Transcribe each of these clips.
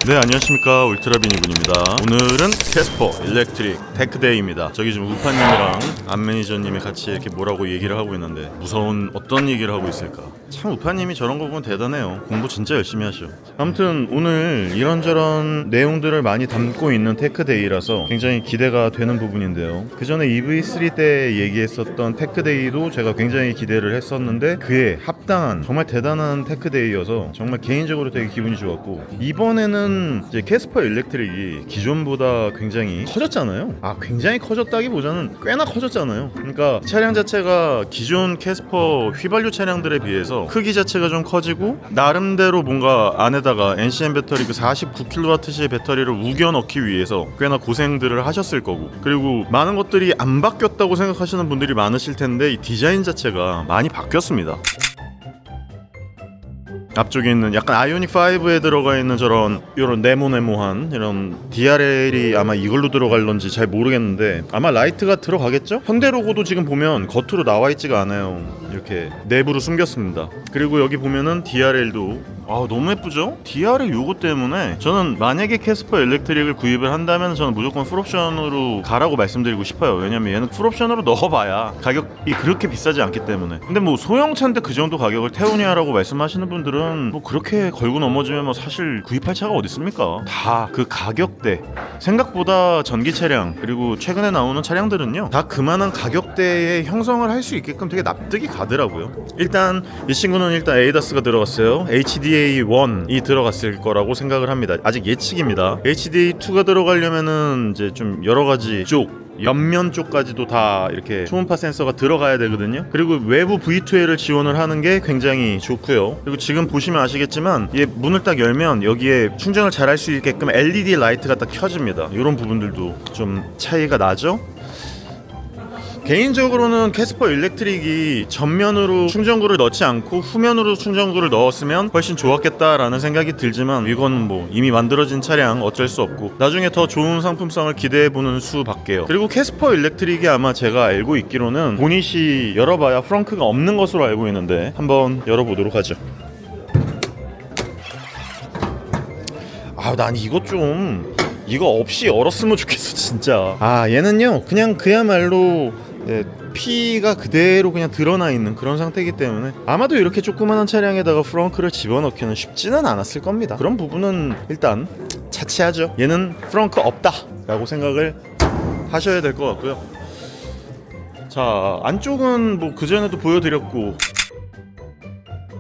네, 안녕하십니까, 울트라비니군입니다. 오늘은 캐스퍼 일렉트릭 테크데이입니다. 저기 지금 우파님이랑 안 매니저님이 같이 이렇게 뭐라고 얘기를 하고 있는데 무서운 어떤 얘기를 하고 있을까. 참 우파님이 저런 거 보면 대단해요. 공부 진짜 열심히 하셔. 아무튼 오늘 이런저런 내용들을 많이 담고 있는 테크데이라서 굉장히 기대가 되는 부분인데요. 그 전에 EV3 때 얘기했었던 테크데이도 제가 굉장히 기대를 했었는데 그에 합당한 정말 대단한 테크데이여서 정말 개인적으로 되게 기분이 좋았고, 이번에는 이제 캐스퍼 일렉트릭이 기존보다 굉장히 커졌잖아요. 굉장히 커졌다기보다는 꽤나 커졌잖아요. 그러니까 차량 자체가 기존 캐스퍼 휘발유 차량들에 비해서 크기 자체가 좀 커지고, 나름대로 뭔가 안에다가 NCM 배터리 그 49kWh의 배터리를 우겨 넣기 위해서 꽤나 고생들을 하셨을 거고, 그리고 많은 것들이 안 바뀌었다고 생각하시는 분들이 많으실 텐데 이 디자인 자체가 많이 바뀌었습니다. 앞쪽에 있는 약간 아이오닉 5에 들어가 있는 저런 이런 네모네모한 이런 DRL이 아마 이걸로 들어갈런지 잘 모르겠는데 아마 라이트가 들어가겠죠? 현대 로고도 지금 보면 겉으로 나와 있지가 않아요. 이렇게 내부로 숨겼습니다. 그리고 여기 보면은 DRL도 너무 예쁘죠? DRL 요거 때문에 저는 만약에 캐스퍼 일렉트릭을 구입을 한다면 저는 무조건 풀옵션으로 가라고 말씀드리고 싶어요. 왜냐면 얘는 풀옵션으로 넣어봐야 가격이 그렇게 비싸지 않기 때문에. 근데 뭐 소형차인데 그 정도 가격을 태우냐라고 말씀하시는 분들은 뭐 그렇게 걸고 넘어지면 뭐 사실 구입할 차가 어디 있습니까? 다 그 가격대, 생각보다 전기 차량 그리고 최근에 나오는 차량들은요 다 그만한 가격대에 형성을 할 수 있게끔 되게 납득이 가더라고요. 일단 이 친구는 ADAS가 들어갔어요. HDA1이 들어갔을 거라고 생각을 합니다. 아직 예측입니다. HDA2가 들어가려면은 이제 좀 여러 가지 옆면 쪽까지도 다 이렇게 초음파 센서가 들어가야 되거든요. 그리고 외부 V2L을 지원을 하는 게 굉장히 좋고요. 그리고 지금 보시면 아시겠지만 얘 문을 딱 열면 여기에 충전을 잘 할 수 있게끔 LED 라이트가 딱 켜집니다. 이런 부분들도 좀 차이가 나죠. 개인적으로는 캐스퍼 일렉트릭이 전면으로 충전구를 넣지 않고 후면으로 충전구를 넣었으면 훨씬 좋았겠다라는 생각이 들지만 이건 뭐 이미 만들어진 차량 어쩔 수 없고 나중에 더 좋은 상품성을 기대해보는 수밖에요. 그리고 캐스퍼 일렉트릭이 아마 제가 알고 있기로는 보닛이 열어봐야 프렁크가 없는 것으로 알고 있는데 한번 열어보도록 하죠. 난 이거 없이 열었으면 좋겠어 진짜. 얘는요 그냥 그야말로 피가 그대로 그냥 드러나 있는 그런 상태이기 때문에 아마도 이렇게 조그만한 차량에다가 프렁크를 집어넣기는 쉽지는 않았을 겁니다. 그런 부분은 일단 차치하죠. 얘는 프렁크 없다 라고 생각을 하셔야 될 것 같고요. 자, 안쪽은 뭐 그전에도 보여드렸고,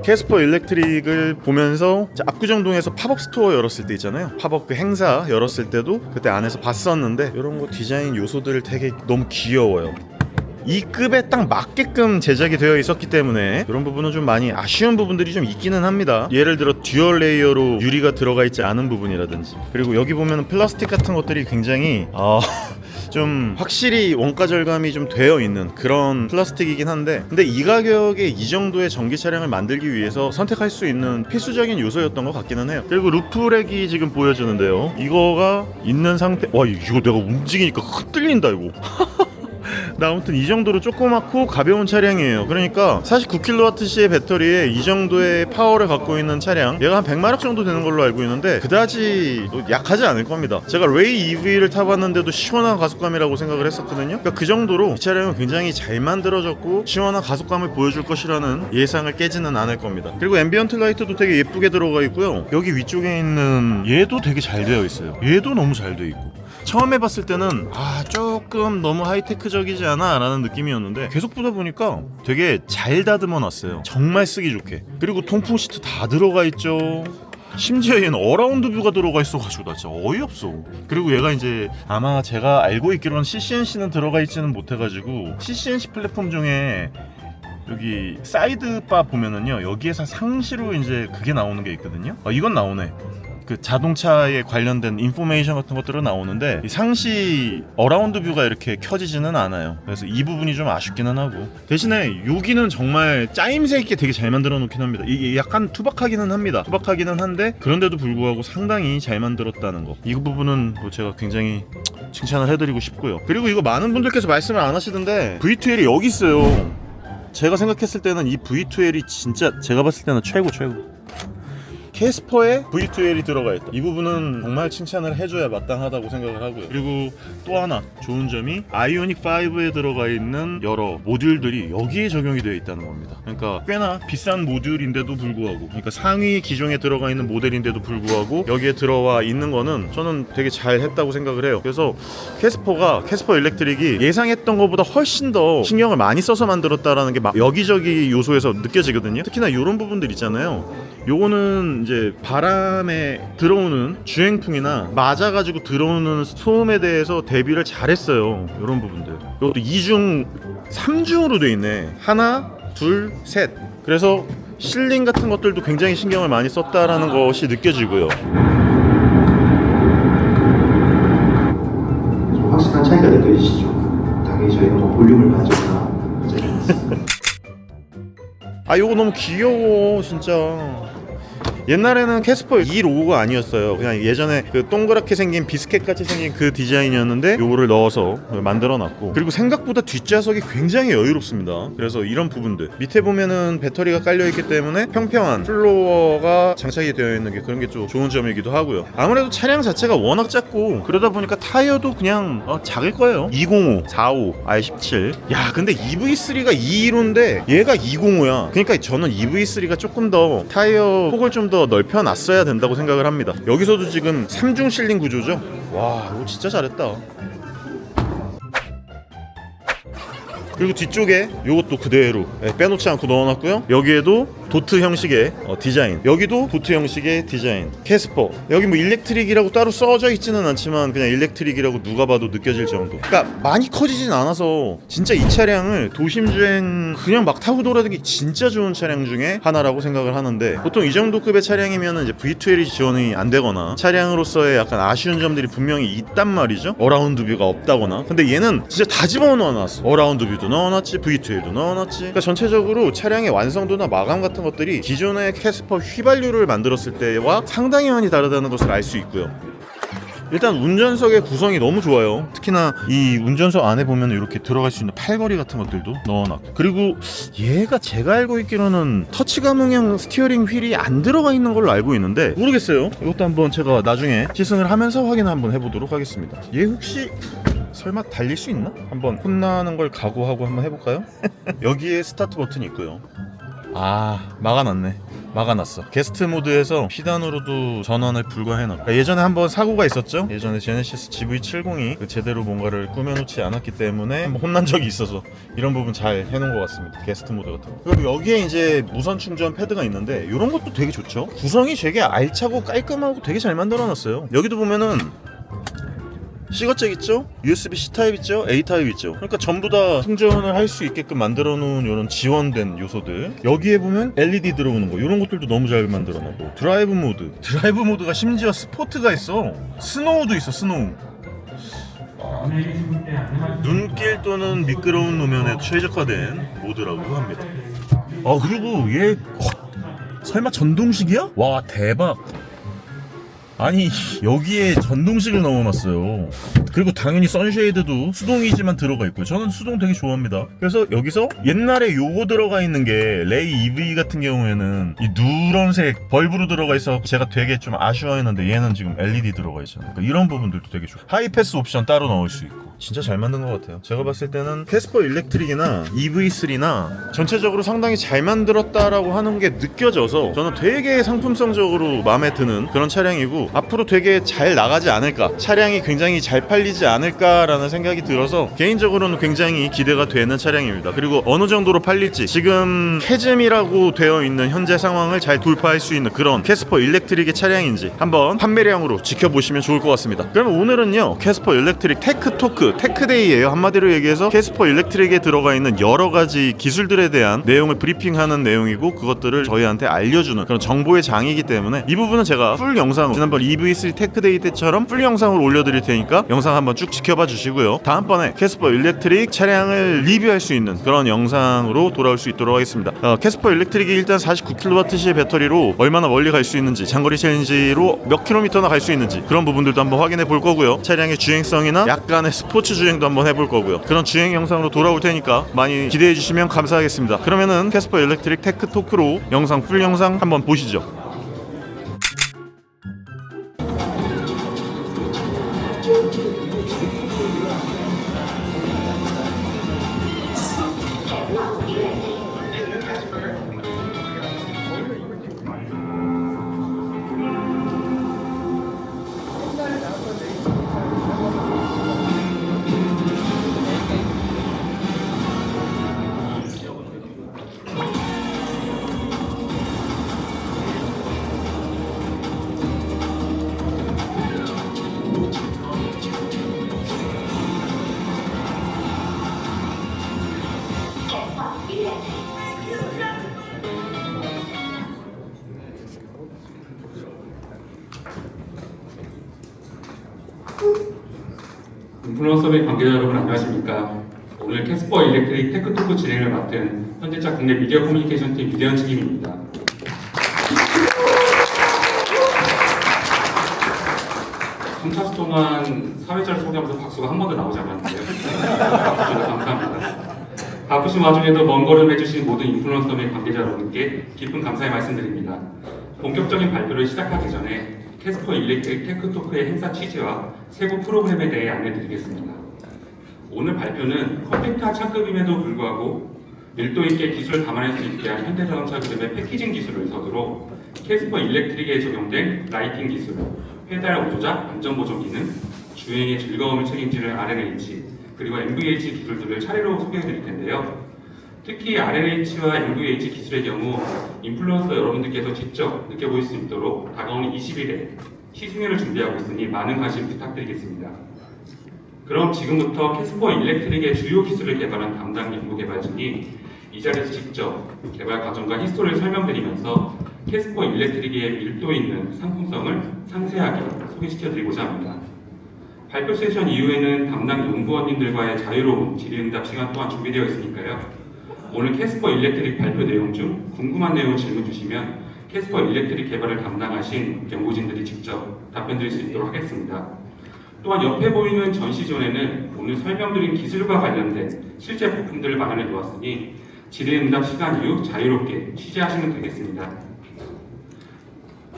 캐스퍼 일렉트릭을 보면서 압구정동에서 팝업 스토어 열었을 때 있잖아요. 팝업 그 행사 열었을 때도 그때 안에서 봤었는데 이런 거 디자인 요소들을 되게 너무 귀여워요. 이 급에 딱 맞게끔 제작이 되어 있었기 때문에 이런 부분은 좀 많이 아쉬운 부분들이 좀 있기는 합니다. 예를 들어 듀얼 레이어로 유리가 들어가 있지 않은 부분이라든지, 그리고 여기 보면 플라스틱 같은 것들이 굉장히 좀 확실히 원가 절감이 좀 되어 있는 그런 플라스틱이긴 한데, 근데 이 가격에 이 정도의 전기 차량을 만들기 위해서 선택할 수 있는 필수적인 요소였던 것 같기는 해요. 그리고 루프렉이 지금 보여주는데요. 이거가 있는 상태. 이거 내가 움직이니까 흔들린다 이거. 아무튼 이 정도로 조그맣고 가벼운 차량이에요. 그러니까 49kWh의 배터리에 이 정도의 파워를 갖고 있는 차량, 얘가 한 100마력 정도 되는 걸로 알고 있는데 그다지 약하지 않을 겁니다. 제가 레이 EV를 타봤는데도 시원한 가속감이라고 생각을 했었거든요. 그러니까 그 정도로 이 차량은 굉장히 잘 만들어졌고 시원한 가속감을 보여줄 것이라는 예상을 깨지는 않을 겁니다. 그리고 앰비언트 라이트도 되게 예쁘게 들어가 있고요. 여기 위쪽에 있는 얘도 되게 잘 되어 있어요. 얘도 너무 잘 되어 있고, 처음에 봤을 때는 조금 너무 하이테크적이지 않아? 라는 느낌이었는데 계속 보다 보니까 되게 잘 다듬어 놨어요. 정말 쓰기 좋게. 그리고 통풍 시트 다 들어가 있죠. 심지어 얘는 어라운드 뷰가 들어가 있어가지고 나 진짜 어이없어. 그리고 얘가 이제 아마 제가 알고 있기로는 CCNC는 들어가 있지는 못해가지고 CCNC 플랫폼 중에 여기 사이드바 보면은요 여기에서 상시로 이제 그게 나오는 게 있거든요. 이건 나오네. 그 자동차에 관련된 인포메이션 같은 것들은 나오는데 이 상시 어라운드 뷰가 이렇게 켜지지는 않아요. 그래서 이 부분이 좀 아쉽기는 하고, 대신에 여기는 정말 짜임새 있게 되게 잘 만들어 놓긴 합니다. 이게 약간 투박하기는 합니다. 투박하기는 한데 그런데도 불구하고 상당히 잘 만들었다는 거, 이 부분은 뭐 제가 굉장히 칭찬을 해드리고 싶고요. 그리고 이거 많은 분들께서 말씀을 안 하시던데 V2L이 여기 있어요. 제가 생각했을 때는 이 V2L이 진짜 제가 봤을 때는 최고. 캐스퍼에 V2L이 들어가 있다. 이 부분은 정말 칭찬을 해줘야 마땅하다고 생각을 하고요. 그리고 또 하나 좋은 점이 아이오닉 5에 들어가 있는 여러 모듈들이 여기에 적용이 되어 있다는 겁니다. 그러니까 꽤나 비싼 모듈인데도 불구하고, 그러니까 상위 기종에 들어가 있는 모델인데도 불구하고 여기에 들어와 있는 거는 저는 되게 잘 했다고 생각을 해요. 그래서 캐스퍼 일렉트릭이 예상했던 것보다 훨씬 더 신경을 많이 써서 만들었다라는 게 막 여기저기 요소에서 느껴지거든요. 특히나 이런 부분들 있잖아요. 요거는 이제 바람에 들어오는 주행풍이나 맞아가지고 들어오는 소음에 대해서 대비를 잘했어요. 이런 부분들. 이것도 2중, 3중으로 돼 있네. 하나, 둘, 셋. 그래서 실링 같은 것들도 굉장히 신경을 많이 썼다라는 것이 느껴지고요. 좀 확실한 차이가 느껴지시죠? 당연히 저희가 뭐 볼륨을 맞췄나 요거 너무 귀여워 진짜. 옛날에는 캐스퍼 이 로고가 아니었어요. 그냥 예전에 그 동그랗게 생긴 비스켓 같이 생긴 그 디자인이었는데 요거를 넣어서 만들어 놨고, 그리고 생각보다 뒷좌석이 굉장히 여유롭습니다. 그래서 이런 부분들 밑에 보면은 배터리가 깔려 있기 때문에 평평한 플로어가 장착이 되어 있는 게 그런 게 좀 좋은 점이기도 하고요. 아무래도 차량 자체가 워낙 작고 그러다 보니까 타이어도 그냥 작을 거예요. 205, 45, i17. 야 근데 EV3가 215인데 얘가 205야. 그러니까 저는 EV3가 조금 더 타이어 폭을 좀 더 넓혀놨어야 된다고 생각을 합니다. 여기서도 지금 3중 실링 구조죠. 와 이거 진짜 잘했다. 그리고 뒤쪽에 이것도 그대로 빼놓지 않고 넣어놨고요. 여기에도 도트 형식의 디자인, 여기도 도트 형식의 디자인. 캐스퍼 여기 뭐 일렉트릭이라고 따로 써져 있지는 않지만 그냥 일렉트릭이라고 누가 봐도 느껴질 정도. 그러니까 많이 커지진 않아서 진짜 이 차량을 도심주행 그냥 막 타고 돌아다니기 진짜 좋은 차량 중에 하나라고 생각을 하는데, 보통 이 정도 급의 차량이면 이제 V2L이 지원이 안 되거나 차량으로서의 약간 아쉬운 점들이 분명히 있단 말이죠. 어라운드 뷰가 없다거나. 근데 얘는 진짜 다 집어넣어놨어. 어라운드 뷰도 넣어놨지, V2L도 넣어놨지. 그러니까 전체적으로 차량의 완성도나 마감 같은 것들이 기존의 캐스퍼 휘발유를 만들었을 때와 상당히 많이 다르다는 것을 알 수 있고요. 일단 운전석의 구성이 너무 좋아요. 특히나 이 운전석 안에 보면 이렇게 들어갈 수 있는 팔걸이 같은 것들도 넣어놨고, 그리고 얘가 제가 알고 있기로는 터치 감응형 스티어링 휠이 안 들어가 있는 걸로 알고 있는데 모르겠어요. 이것도 한번 제가 나중에 시승을 하면서 확인 한번 해보도록 하겠습니다. 얘 혹시 설마 달릴 수 있나? 한번 혼나는 걸 각오하고 한번 해볼까요? 여기에 스타트 버튼이 있고요. 막아놨네. 막아놨어. 게스트 모드에서 피단으로도 전원을 불가해놨고, 예전에 한번 사고가 있었죠. 예전에 제네시스 GV70이 제대로 뭔가를 꾸며놓지 않았기 때문에 한번 혼난 적이 있어서 이런 부분 잘 해놓은 것 같습니다. 게스트 모드 같은 거. 그리고 여기에 이제 무선 충전 패드가 있는데 이런 것도 되게 좋죠. 구성이 되게 알차고 깔끔하고 되게 잘 만들어놨어요. 여기도 보면은 C거잭 있죠? USB-C 타입 있죠? A 타입 있죠? 그러니까 전부 다 충전을 할 수 있게끔 만들어 놓은 이런 지원된 요소들. 여기에 보면 LED 들어오는 거, 이런 것들도 너무 잘 만들어 놨고, 드라이브 모드가 심지어 스포트가 있어. 스노우도 있어. 스노우. 눈길 또는 미끄러운路面에 최적화된 모드라고 합니다. 그리고 얘 설마 전동식이야? 와 대박. 아니 여기에 전동식을 넣어놨어요. 그리고 당연히 선쉐이드도 수동이지만 들어가 있고요. 저는 수동 되게 좋아합니다. 그래서 여기서 옛날에 요거 들어가 있는 게 레이 EV 같은 경우에는 이 누런색 벌브로 들어가 있어 제가 되게 좀 아쉬워했는데, 얘는 지금 LED 들어가 있잖아요. 그러니까 이런 부분들도 되게 좋아요. 하이패스 옵션 따로 넣을 수 있고 진짜 잘 만든 것 같아요. 제가 봤을 때는 캐스퍼 일렉트릭이나 EV3나 전체적으로 상당히 잘 만들었다라고 하는 게 느껴져서 저는 되게 상품성적으로 마음에 드는 그런 차량이고, 앞으로 되게 잘 나가지 않을까, 차량이 굉장히 잘 팔리지 않을까라는 생각이 들어서 개인적으로는 굉장히 기대가 되는 차량입니다. 그리고 어느 정도로 팔릴지, 지금 캐즘이라고 되어 있는 현재 상황을 잘 돌파할 수 있는 그런 캐스퍼 일렉트릭의 차량인지 한번 판매량으로 지켜보시면 좋을 것 같습니다. 그럼 오늘은요 캐스퍼 일렉트릭 테크토크, 테크데이예요. 한마디로 얘기해서 캐스퍼 일렉트릭에 들어가 있는 여러 가지 기술들에 대한 내용을 브리핑하는 내용이고, 그것들을 저희한테 알려주는 그런 정보의 장이기 때문에 이 부분은 제가 풀 영상으로 지난번 EV3 테크데이 때처럼 풀 영상을 올려드릴 테니까 영상 한번 쭉 지켜봐 주시고요. 다음번에 캐스퍼 일렉트릭 차량을 리뷰할 수 있는 그런 영상으로 돌아올 수 있도록 하겠습니다. 캐스퍼 일렉트릭이 일단 49kWh의 배터리로 얼마나 멀리 갈 수 있는지, 장거리 챌린지로 몇 킬로미터나 갈 수 있는지 그런 부분들도 한번 확인해 볼 거고요. 차량의 주행성이나 약간의 스포츠 주행도 한번 해볼 거고요. 그런 주행 영상으로 돌아올 테니까 많이 기대해 주시면 감사하겠습니다. 그러면은 캐스퍼 일렉트릭 테크토크로 영상 풀 영상 한번 보시죠. 인플루언서의 관계자 여러분 안녕하십니까. 오늘 캐스퍼 일렉트릭 테크토크 진행을 맡은 현대차 국내 미디어 커뮤니케이션 팀 유대현 책임입니다. 3차수 동안 사회자를 소개하면서 박수가 한 번도 나오지 않았는데요. 박수 주셔서 감사합니다. 바쁘신 와중에도 먼 걸음 해주신 모든 인플루언서의 관계자 여러분께 깊은 감사의 말씀드립니다. 본격적인 발표를 시작하기 전에 캐스퍼 일렉트릭 테크토크의 행사 취지와 세부 프로그램에 대해 안내드리겠습니다. 오늘 발표는 컴팩트한 차급임에도 불구하고 밀도 있게 기술을 담아낼 수 있게 한 현대자동차 그룹의 패키징 기술을 서두로 캐스퍼 일렉트릭에 적용된 라이팅 기술, 페달 오조작, 안전보조 기능, 주행의 즐거움을 책임지는 RNH, 그리고 MVH 기술들을 차례로 소개해드릴 텐데요. 특히 RNH와 MVH 기술의 경우 인플루언서 여러분들께서 직접 느껴보실 수 있도록 다가오는 20일에 시승회를 준비하고 있으니 많은 관심 부탁드리겠습니다. 그럼 지금부터 캐스퍼 일렉트릭의 주요 기술을 개발한 담당 연구 개발진이 이 자리에서 직접 개발 과정과 히스토리를 설명드리면서 캐스퍼 일렉트릭의 밀도 있는 상품성을 상세하게 소개시켜드리고자 합니다. 발표 세션 이후에는 담당 연구원님들과의 자유로운 질의응답 시간 또한 준비되어 있으니까요. 오늘 캐스퍼 일렉트릭 발표 내용 중 궁금한 내용 질문 주시면 캐스퍼 일렉트릭 개발을 담당하신 연구진들이 직접 답변드릴 수 있도록 하겠습니다. 또한 옆에 보이는 전시존에는 오늘 설명드린 기술과 관련된 실제 부품들을 마련해 두었으니 질의응답 시간 이후 자유롭게 취재하시면 되겠습니다.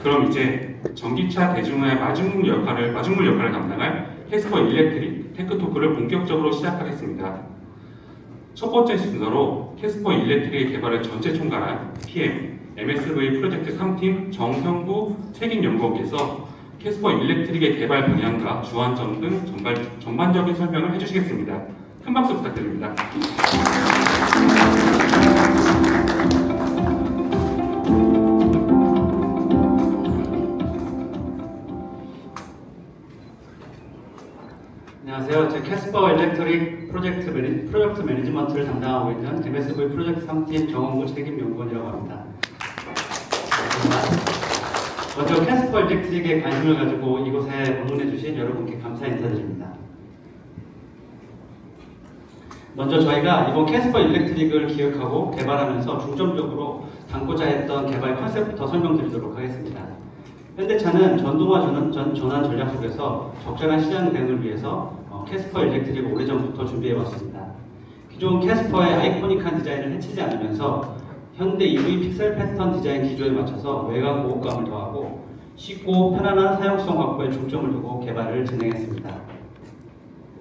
그럼 이제 전기차 대중화의 마중물 역할을 담당할 캐스퍼 일렉트릭 테크토크를 본격적으로 시작하겠습니다. 첫 번째 순서로 캐스퍼 일렉트릭의 개발을 전체 총괄한 PM, MSV 프로젝트 3팀 정형구 책임연구원께서 캐스퍼 일렉트릭의 개발 방향과 주안점 등 전반적인 설명을 해주시겠습니다. 큰 박수 부탁드립니다. 안녕하세요. 제 캐스퍼 일렉트릭 프로젝트 매니지먼트를 담당하고 있는 MSV 프로젝트 3팀 정원구 책임연구원이라고 합니다. 먼저 캐스퍼 일렉트릭에 관심을 가지고 이곳에 방문해주신 여러분께 감사 인사드립니다. 먼저 저희가 이번 캐스퍼 일렉트릭을 기획하고 개발하면서 중점적으로 담고자 했던 개발 컨셉부터 설명드리도록 하겠습니다. 현대차는 전동화 전환 전략 속에서 적절한 시장 대응을 위해서 캐스퍼 일렉트릭을 오래전부터 준비해왔습니다. 기존 캐스퍼의 아이코닉한 디자인을 해치지 않으면서 현대 EV 픽셀 패턴 디자인 기조에 맞춰서 외관 고급감을 더하고 쉽고 편안한 사용성 확보에 중점을 두고 개발을 진행했습니다.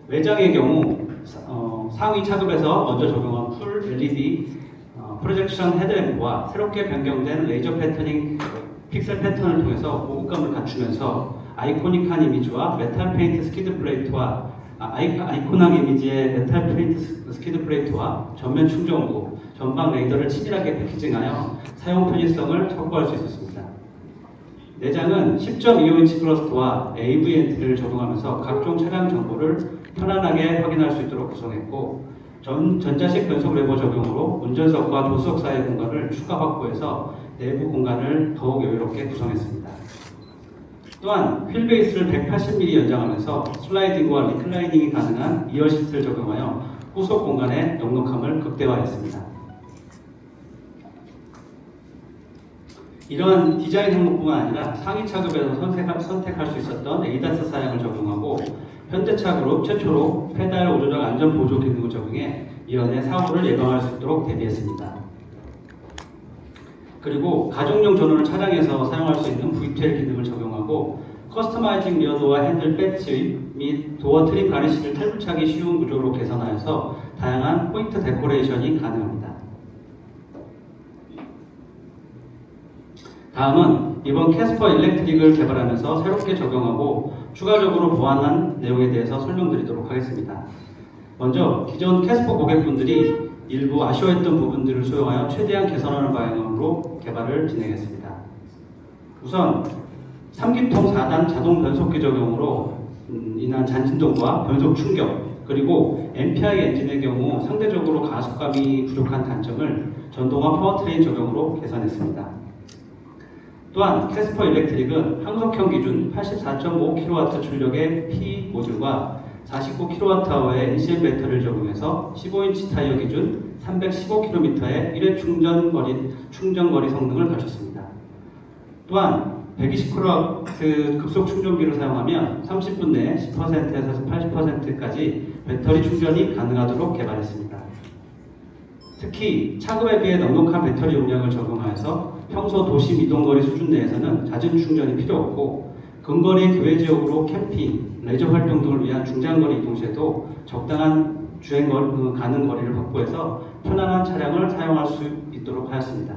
외장의 경우 상위 차급에서 먼저 적용한 풀 LED 프로젝션 헤드램프와 새롭게 변경된 레이저 패터닝 픽셀 패턴을 통해서 고급감을 갖추면서 아이코닉한 이미지와 메탈 페인트 스키드 플레이트와 아이콘한 이미지의 메탈 페인트 스키드 플레이트와 전면 충전구, 전방 레이더를 치밀하게 패키징하여 사용 편의성을 확보할 수 있었습니다. 내장은 10.25인치 클러스터와 AVNT를 적용하면서 각종 차량 정보를 편안하게 확인할 수 있도록 구성했고 전자식 변속 레버 적용으로 운전석과 조수석 사이의 공간을 추가 확보해서 내부 공간을 더욱 여유롭게 구성했습니다. 또한 휠베이스를 180mm 연장하면서 슬라이딩과 리클라이닝이 가능한 2열 시트를 적용하여 후속 공간의 넉넉함을 극대화했습니다. 이러한 디자인 항목뿐만 아니라 상위 차급에서 선택할 수 있었던 ADAS 사양을 적용하고 현대차 그룹 최초로 페달 오조작 안전 보조 기능을 적용해 미연에 사고를 예방할 수 있도록 대비했습니다. 그리고 가정용 전원을 차량에서 사용할 수 있는 VTL 기능을 적용하고 커스터마이징 리어도어 핸들 배치 및 도어 트림 가니쉬를 탈부착이 쉬운 구조로 개선하여서 다양한 포인트 데코레이션이 가능합니다. 다음은 이번 캐스퍼 일렉트릭을 개발하면서 새롭게 적용하고 추가적으로 보완한 내용에 대해서 설명드리도록 하겠습니다. 먼저 기존 캐스퍼 고객분들이 일부 아쉬워했던 부분들을 수용하여 최대한 개선하는 방향으로 개발을 진행했습니다. 우선 3기통 4단 자동 변속기 적용으로 인한 잔진동과 변속 충격, 그리고 MPI 엔진의 경우 상대적으로 가속감이 부족한 단점을 전동화 파워트레인 적용으로 개선했습니다. 또한 캐스퍼 일렉트릭은 항속형 기준 84.5kW 출력의 P 모듈과 49kWh의 NCM 배터리를 적용해서 15인치 타이어 기준 315km의 1회 충전거리 성능을 갖췄습니다. 또한 120kW 급속 충전기를 사용하면 30분 내에 10%에서 80%까지 배터리 충전이 가능하도록 개발했습니다. 특히 차급에 비해 넉넉한 배터리 용량을 적용하여서 평소 도심 이동거리 수준 내에서는 잦은 충전이 필요 없고 근거리 교외 지역으로 캠핑, 레저 활동 등을 위한 중장거리 이동 시에도 적당한 주행 가능 거리를 확보해서 편안한 차량을 사용할 수 있도록 하였습니다.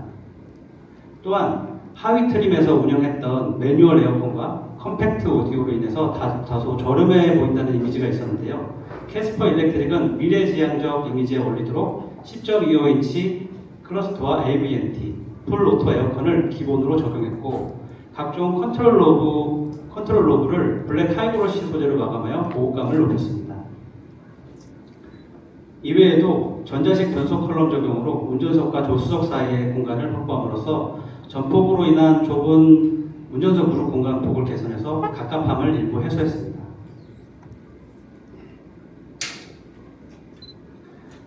또한 하위 트림에서 운영했던 매뉴얼 에어컨과 컴팩트 오디오로 인해서 다소 저렴해 보인다는 이미지가 있었는데요. 캐스퍼 일렉트릭은 미래지향적 이미지에 어울리도록 10.25인치 클러스터와 AVNT, 풀 오토 에어컨을 기본으로 적용했고 각종 컨트롤 로브를 블랙 하이브러시 소재로 마감하여 보호감을 높였습니다. 이외에도 전자식 변속 컬럼 적용으로 운전석과 조수석 사이의 공간을 확보함으로써 전폭으로 인한 좁은 운전석 무릎 공간 폭을 개선해서 갑갑함을 일부 해소했습니다.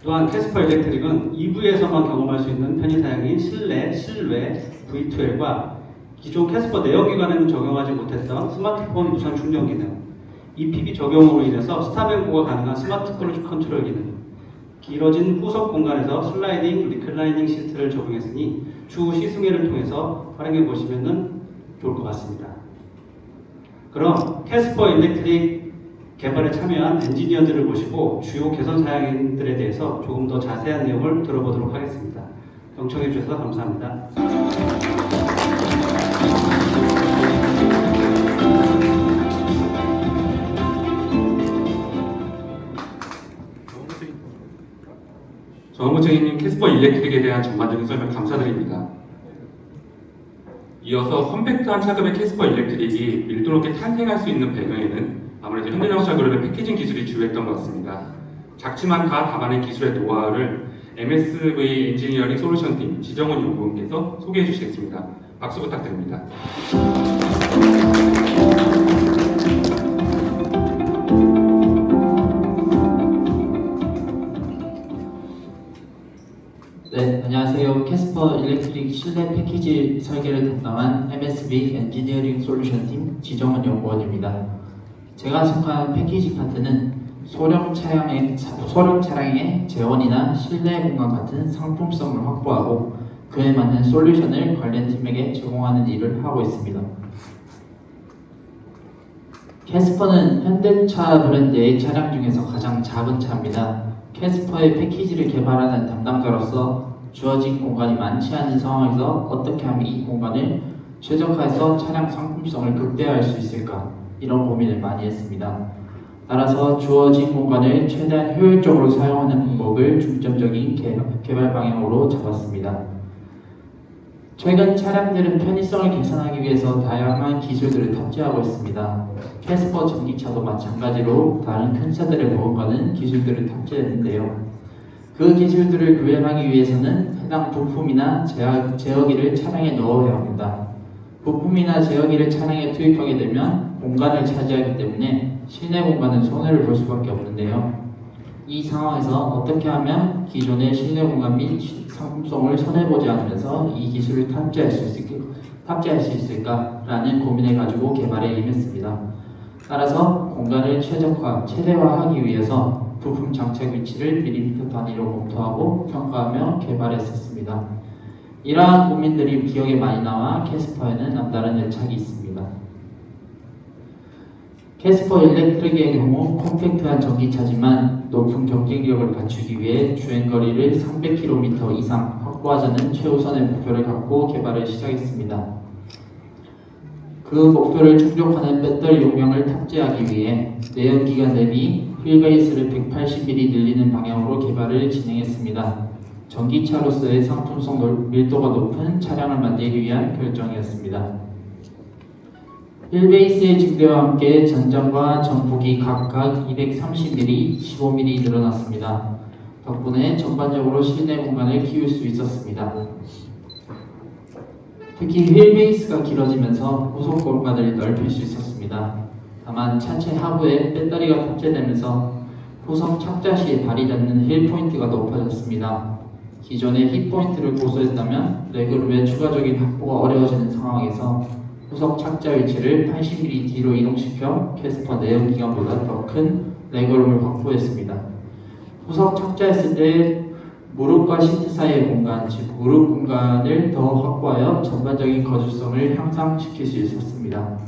또한 캐스퍼 일렉트릭은 EV에서만 경험할 수 있는 편의사양인 실내, 실외, V2L과 기존 캐스퍼 내연기관에는 적용하지 못했던 스마트폰 무선 충전 기능, EPB 적용으로 인해서 스탑앤고가 가능한 스마트 크루즈 컨트롤 기능, 길어진 후석 공간에서 슬라이딩, 리클라이닝 시트를 적용했으니 추후 시승회를 통해서 활용해 보시면 좋을 것 같습니다. 그럼 캐스퍼 일렉트릭 개발에 참여한 엔지니어들을 모시고 주요 개선 사양들에 대해서 조금 더 자세한 내용을 들어보도록 하겠습니다. 경청해 주셔서 감사합니다. 정무책임님 캐스퍼 일렉트릭에 대한 전반적인 설명 감사드립니다. 이어서 컴팩트한 차급의 캐스퍼 일렉트릭이 밀도 높게 탄생할 수 있는 배경에는 아무래도 현대자동차 그룹의 패키징 기술이 주요했던 것 같습니다. 작지만 다 담아낸 기술의 노하우를 MSV 엔지니어링 솔루션 팀 지정원 연구원께서 소개해 주시겠습니다. 박수 부탁드립니다. 네, 안녕하세요. 캐스퍼 일렉트릭 실내 패키지 설계를 담당한 MSV 엔지니어링 솔루션 팀 지정원 연구원입니다. 제가 속한 패키지 파트는 소형 차량의 재원이나 실내 공간 같은 상품성을 확보하고 그에 맞는 솔루션을 관련 팀에게 제공하는 일을 하고 있습니다. 캐스퍼는 현대차 브랜드의 차량 중에서 가장 작은 차입니다. 캐스퍼의 패키지를 개발하는 담당자로서 주어진 공간이 많지 않은 상황에서 어떻게 하면 이 공간을 최적화해서 차량 상품성을 극대화할 수 있을까, 이런 고민을 많이 했습니다. 따라서 주어진 공간을 최대한 효율적으로 사용하는 방법을 중점적인 개발 방향으로 잡았습니다. 최근 차량들은 편의성을 개선하기 위해서 다양한 기술들을 탑재하고 있습니다. 캐스퍼 전기차도 마찬가지로 다른 큰 차들에 보호하는 기술들을 탑재했는데요. 그 기술들을 구현하기 위해서는 해당 부품이나 제어기를 차량에 넣어야 합니다. 부품이나 제어기를 차량에 투입하게 되면 공간을 차지하기 때문에 실내 공간은 손해를 볼 수밖에 없는데요. 이 상황에서 어떻게 하면 기존의 실내 공간 및 상품성을 손해보지 않으면서 이 기술을 탑재할 수 있을까라는 고민을 가지고 개발에 임했습니다. 따라서 공간을 최대화하기 위해서 부품 장착 위치를 밀리미터 단위로 검토하고 평가하며 개발했었습니다. 이러한 고민들이 기억에 많이 남아 캐스퍼에는 남다른 애착이 있습니다. 캐스퍼 일렉트릭의 경우 컴팩트한 전기차지만 높은 경쟁력을 갖추기 위해 주행거리를 300km 이상 확보하자는 최우선의 목표를 갖고 개발을 시작했습니다. 그 목표를 충족하는 배터리 용량을 탑재하기 위해 내연기관 대비 휠베이스를 180mm 늘리는 방향으로 개발을 진행했습니다. 전기차로서의 상품성 밀도가 높은 차량을 만들기 위한 결정이었습니다. 휠베이스의 증대와 함께 전장과 전폭이 각각 230mm, 15mm 늘어났습니다. 덕분에 전반적으로 실내 공간을 키울 수 있었습니다. 특히 휠베이스가 길어지면서 후속 공간을 넓힐 수 있었습니다. 다만 차체 하부에 배터리가 탑재되면서 후속 착자 시에 발이 닿는 힐 포인트가 높아졌습니다. 기존의 힙 포인트를 고수했다면 레그룸의 추가적인 확보가 어려워지는 상황에서 후속 착자 위치를 80mm 뒤로 이동시켜 캐스퍼 내연기관보다 더 큰 레그룸을 확보했습니다. 후속 착자했을 때 무릎과 시트 사이의 공간, 즉 무릎 공간을 더 확보하여 전반적인 거주성을 향상시킬 수 있었습니다.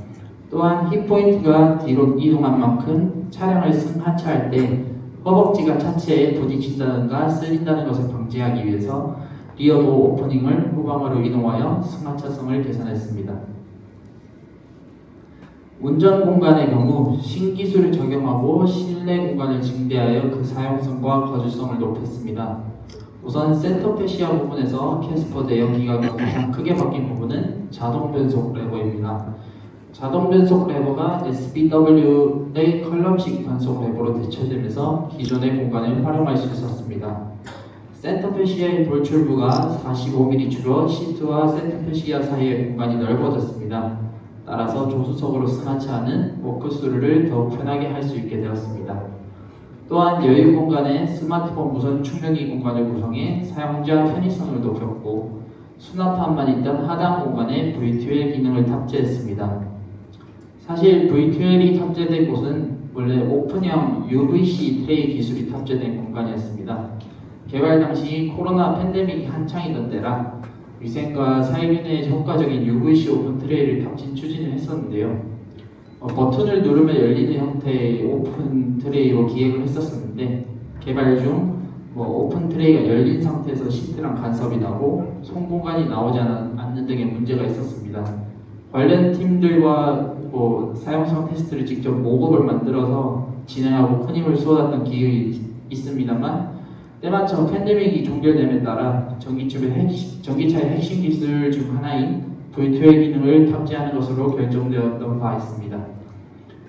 또한 힙 포인트가 뒤로 이동한 만큼 차량을 승하차할 때 허벅지가 차체에 부딪힌다든가 쓰린다는 것을 방지하기 위해서 리어도 오프닝을 후방으로 이동하여 승하차성을 개선했습니다. 운전 공간의 경우 신기술을 적용하고 실내 공간을 증대하여 그 사용성과 거주성을 높였습니다. 우선 센터 패시아 부분에서 캐스퍼 내연기관과 가장 크게 바뀐 부분은 자동 변속 레버입니다. 자동 변속 레버가 SBW의 컬럼식 변속 레버로 대체되면서 기존의 공간을 활용할 수 있었습니다. 센터 패시아의 돌출부가 45mm 줄어 시트와 센터 패시아 사이의 공간이 넓어졌습니다. 따라서 조수석으로 승하차하는 워크스루를 더욱 편하게 할 수 있게 되었습니다. 또한 여유 공간에 스마트폰 무선 충전기 공간을 구성해 사용자 편의성을 높였고 수납함만 있던 하단 공간에 V12 기능을 탑재했습니다. 사실 V12이 탑재된 곳은 원래 오픈형 UVC 트레이 기술이 탑재된 공간이었습니다. 개발 당시 코로나 팬데믹이 한창이던 때라 위생과 살균에 효과적인 UVC 오픈 트레이를 탑재 추진을 했었는데요. 버튼을 누르면 열리는 형태의 오픈 트레이로 기획을 했었는데 개발 중 오픈 트레이가 열린 상태에서 시트랑 간섭이 나고 손공간이 나오지 않는 등의 문제가 있었습니다. 관련 팀들과 사용성 테스트를 직접 모급을 만들어서 진행하고 큰 힘을 쏟았던 기억이 있습니다만 때마침 팬데믹이 종결됨에 따라 전기차의 핵심 기술 중 하나인 V12 기능을 탑재하는 것으로 결정되었던 바 있습니다.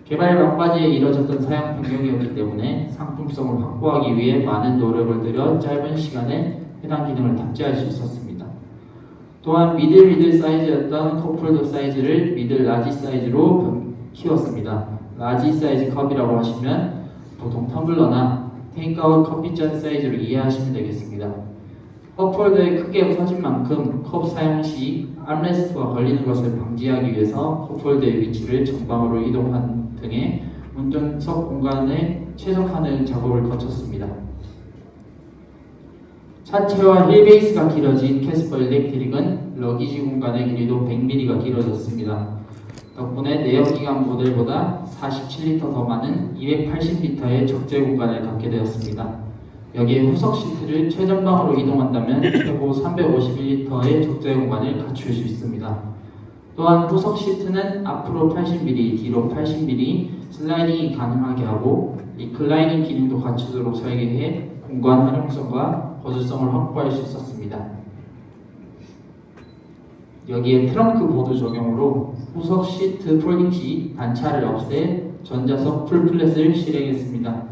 개발 막바지에 이뤄졌던 사용 변경이었기 때문에 상품성을 확보하기 위해 많은 노력을 들여 짧은 시간에 해당 기능을 탑재할 수 있었습니다. 또한 미들 사이즈였던 컵홀더 사이즈를 미들 라지 사이즈로 키웠습니다. 라지 사이즈 컵이라고 하시면 보통 텀블러나 테이크아웃 커피잔 사이즈로 이해하시면 되겠습니다. 컵홀더의 크기가 커진 만큼 컵 사용 시 암레스트와 걸리는 것을 방지하기 위해서 컵홀더의 위치를 전방으로 이동한 등의 운전석 공간에 최적화하는 작업을 거쳤습니다. 차체와 휠베이스가 길어진 캐스퍼 일렉트릭은 러기지 공간의 길이도 100mm가 길어졌습니다. 덕분에 내연기관 모델보다 47리터 더 많은 280리터의 적재 공간을 갖게 되었습니다. 여기에 후석 시트를 최전방으로 이동한다면 최고 351리터의 적재 공간을 갖출 수 있습니다. 또한 후석 시트는 앞으로 80mm, 뒤로 80mm 슬라이딩이 가능하게 하고 리클라이닝 기능도 갖추도록 설계해 공간 활용성과 거주성을 확보할 수 있었습니다. 여기에 트렁크 보드 적용으로 후석 시트 폴딩 시 단차를 없애 전자석 풀플랫을 실행했습니다.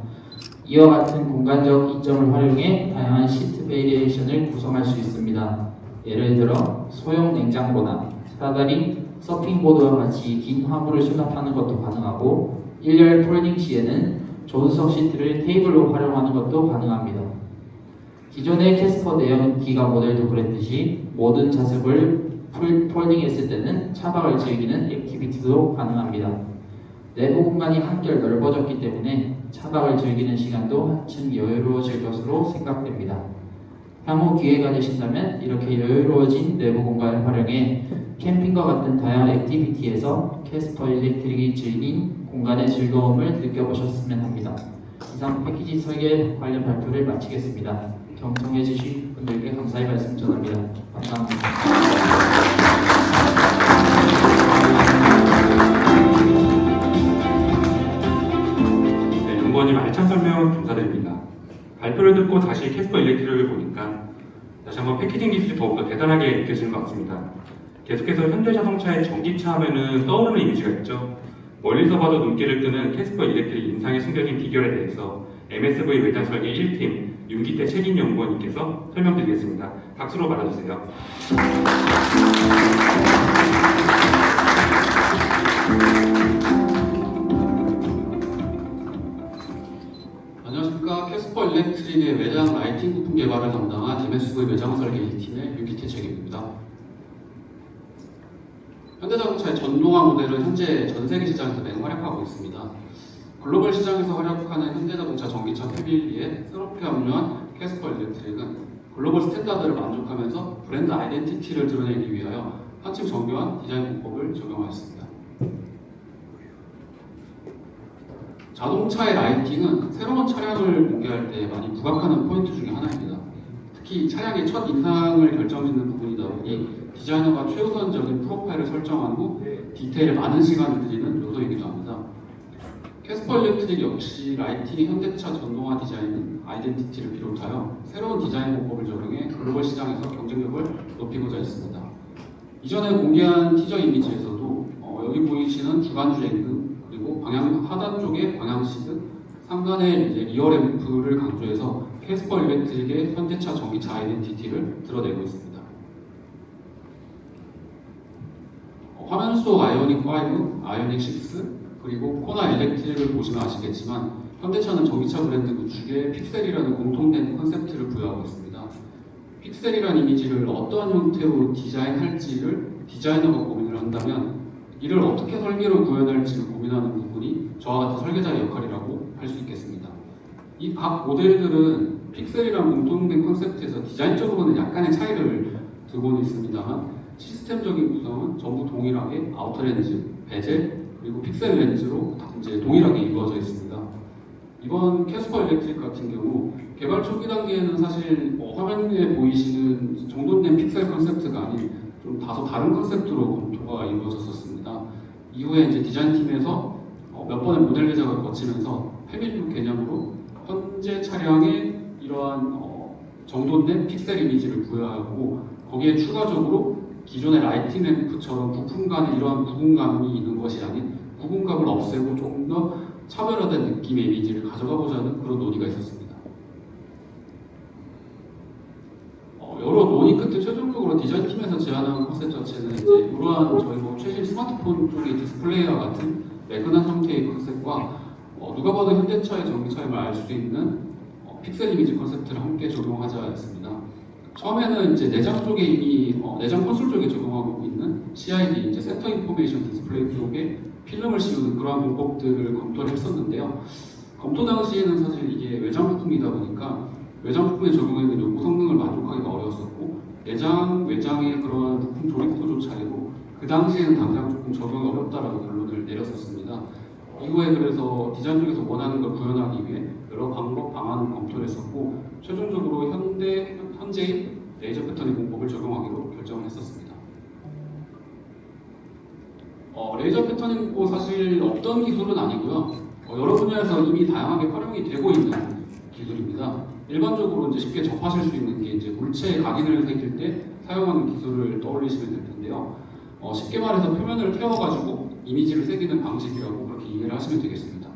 이와 같은 공간적 이점을 활용해 다양한 시트 베리에이션을 구성할 수 있습니다. 예를 들어 소형 냉장고나 사다리, 서핑보드와 같이 긴 화물을 수납하는 것도 가능하고 일렬 폴딩 시에는 조수석 시트를 테이블로 활용하는 것도 가능합니다. 기존의 캐스퍼 내연기관 모델도 그랬듯이 모든 좌석을 폴딩했을 때는 차박을 즐기는 액티비티도 가능합니다. 내부 공간이 한결 넓어졌기 때문에 차박을 즐기는 시간도 한층 여유로워질 것으로 생각됩니다. 향후 기회가 되신다면 이렇게 여유로워진 내부 공간을 활용해 캠핑과 같은 다양한 액티비티에서 캐스퍼 일렉트릭이 즐긴 공간의 즐거움을 느껴보셨으면 합니다. 이상 패키지 설계 관련 발표를 마치겠습니다. 경청해주신 분들께 감사의 말씀 전합니다. 감사합니다. 네, 연구원님 알찬 설명 감사드립니다. 발표를 듣고 다시 캐스퍼 일렉트릭을 보니까 다시 한번 패키징 기술이 더욱더 대단하게 느껴지는 것 같습니다. 계속해서 현대자동차의 전기차 하면은 떠오르는 이미지가 있죠. 멀리서 봐도 눈길을 끄는 캐스퍼 일렉트릭 인상에 숨겨진 비결에 대해서 MSV 외장 설계 1팀 윤기태 책임 연구원님께서 설명드리겠습니다. 박수로 받아주세요. 안녕하십니까. 캐스퍼 일렉트릭의 외장 라이팅 부품 개발을 담당한 MSV 외장 설계 1팀의 윤기태 책임입니다. 현대자동차의 전동화 모델은 현재 전 세계 시장에서 맹활약하고 있습니다. 글로벌 시장에서 활약하는 현대자동차 전기차 패밀리에 새롭게 합류한 캐스퍼 일렉트릭은 글로벌 스탠다드를 만족하면서 브랜드 아이덴티티를 드러내기 위하여 한층 정교한 디자인 공법을 적용하였습니다. 자동차의 라이팅은 새로운 차량을 공개할 때 많이 부각하는 포인트 중에 하나입니다. 특히 차량의 첫 인상을 결정짓는 부분이다 보니 디자이너가 최우선적인 프로파일을 설정한 후 디테일에 많은 시간을 들이는 요소이기도 합니다. 캐스퍼 일렉트릭 역시 라이팅의 현대차 전동화 디자인은 아이덴티티를 비롯하여 새로운 디자인 공법을 적용해 글로벌 시장에서 경쟁력을 높이고자 했습니다. 이전에 공개한 티저 이미지에서도 여기 보이시는 주간주행등 그리고 방향 하단 쪽에 방향시드, 상단에 이제 리어 램프를 강조해서 캐스퍼 일렉트릭의 현대차 전기차 아이덴티티를 드러내고 있습니다. 화면 속 아이오닉 5, 아이오닉 6, 그리고 코나 일렉트릭을 보시면 아시겠지만 현대차는 전기차 브랜드 구축에 픽셀이라는 공통된 컨셉트를 부여하고 있습니다. 픽셀이라는 이미지를 어떠한 형태로 디자인할지를 디자이너가 고민을 한다면 이를 어떻게 설계로 구현할지를 고민하는 부분이 저와 같은 설계자의 역할이라고 할 수 있겠습니다. 이 각 모델들은 픽셀이라는 공통된 컨셉트에서 디자인적으로는 약간의 차이를 두고는 있습니다만 시스템적인 구성은 전부 동일하게 아우터 렌즈, 베젤, 그리고 픽셀 렌즈로 이제 동일하게 이루어져 있습니다. 이번 캐스퍼 일렉트릭 같은 경우 개발 초기 단계에는 사실 화면에 보이시는 정돈된 픽셀 컨셉트가 아닌 좀 다소 다른 컨셉트로 검토가 이루어졌었습니다. 이후에 이제 디자인팀에서 몇 번의 모델 제작을 거치면서 패밀리룩 개념으로 현재 차량에 이러한 정돈된 픽셀 이미지를 부여하고 거기에 추가적으로 기존의 라이팅 램프처럼 부품 간에 이러한 구분감이 있는 것이 아닌 구분감을 없애고 조금 더 차별화된 느낌의 이미지를 가져가 보자는 그런 논의가 있었습니다. 여러 논의 끝에 최종적으로 디자인팀에서 제안한 컨셉 자체는 이제 이러한 저희 최신 스마트폰 쪽의 디스플레이와 같은 매끈한 형태의 컨셉과 누가 봐도 현대차의 전기차임을 알 수 있는 픽셀 이미지 컨셉트를 함께 적용하자 했습니다. 처음에는 이제 내장 쪽에 이미 내장 콘솔 쪽에 적용하고 있는 CID, 이제 센터 인포메이션 디스플레이 쪽에 필름을 씌우는 그러한 공법들을 검토를 했었는데요. 검토 당시에는 사실 이게 외장 부품이다 보니까 외장 부품에 적용하는 요구 성능을 만족하기가 어려웠었고 외장의 그런 부품 조립 구조 차이로 그 당시에는 당장 조금 적용이 어렵다라고 결론을 내렸었습니다. 이후에 그래서 디자인 쪽에서 원하는 걸 구현하기 위해 여러 방법, 방안을 검토를 했었고 최종적으로 현재의 레이저 패터닝 공법을 적용하기로 결정을 했었습니다. 레이저 패터닝도 사실 없던 기술은 아니고요. 여러 분야에서 이미 다양하게 활용이 되고 있는 기술입니다. 일반적으로 이제 쉽게 접하실 수 있는 게 이제 물체에 각인을 새길 때 사용하는 기술을 떠올리시면 될 텐데요. 쉽게 말해서 표면을 태워가지고 이미지를 새기는 방식이라고 그렇게 이해를 하시면 되겠습니다.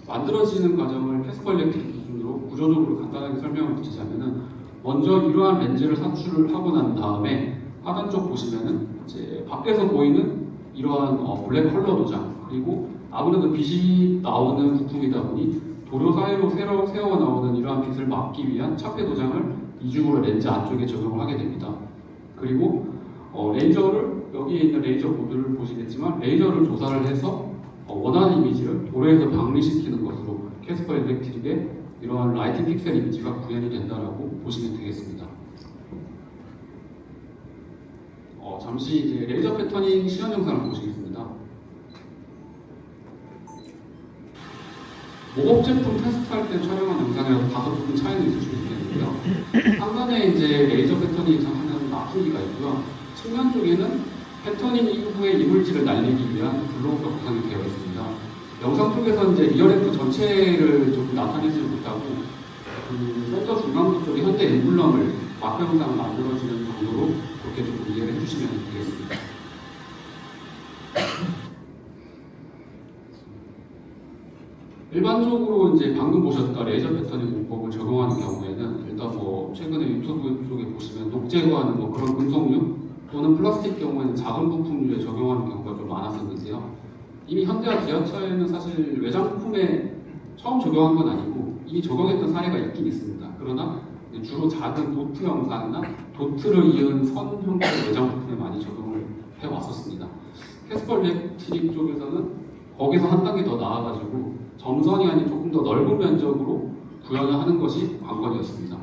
만들어지는 과정을 캐스퍼 일렉트릭 기준으로 구조적으로 간단하게 설명을 드리자면은 먼저 이러한 렌즈를 산출을 하고 난 다음에 하단 쪽 보시면은 이제 밖에서 보이는 이러한 블랙 컬러 도장 그리고 아무래도 빛이 나오는 부품이다 보니 도료 사이로 새어 나오는 이러한 빛을 막기 위한 차폐 도장을 이중으로 렌즈 안쪽에 적용을 하게 됩니다. 그리고 레이저를 여기에 있는 레이저 보드를 보시겠지만 레이저를 조사를 해서 원하는 이미지를 도료에서 방리시키는 것으로 캐스퍼 일렉트릭의 이러한 라이팅 픽셀 이미지가 구현이 된다라고 보시면 되겠습니다. 잠시 이제 레이저 패터닝 시연 영상을 보시겠습니다. 모업 제품 테스트할 때 촬영한 영상이라서 다소 조금 차이는 있을 수 있겠는데요. 상단에 이제 레이저 패터닝 하는 납품기가 있고요. 측면 쪽에는 패터닝 이후에 이물질을 날리기 위한 블로우가 구성이 되어 있습니다. 영상 쪽에서 이제 리어램프 전체를 조금 나타내지 못하고 센터 중앙부 쪽에 현대 엠블럼을 마크 영상을 만들어주는 정도로 그렇게 조금 이해를 해주시면 되겠습니다. 일반적으로 이제 방금 보셨던 레이저 패터닝 공법을 적용하는 경우에는 일단 뭐 최근에 유튜브 쪽에 보시면 녹 제거하는 뭐 그런 금속류 또는 플라스틱 경우에는 작은 부품류에 적용하는 경우가 좀 많았었는데요. 이미 현대와 기아차에는 사실 외장 부품에 처음 적용한 건 아니고 이미 적용했던 사례가 있긴 있습니다. 그러나 주로 작은 도트 영상이나 도트를 이은 선 형태의 외장 부품에 많이 적용을 해왔었습니다. 캐스퍼 일렉트릭 쪽에서는 거기서 한 단계 더 나아가지고 점선이 아닌 조금 더 넓은 면적으로 구현을 하는 것이 관건이었습니다.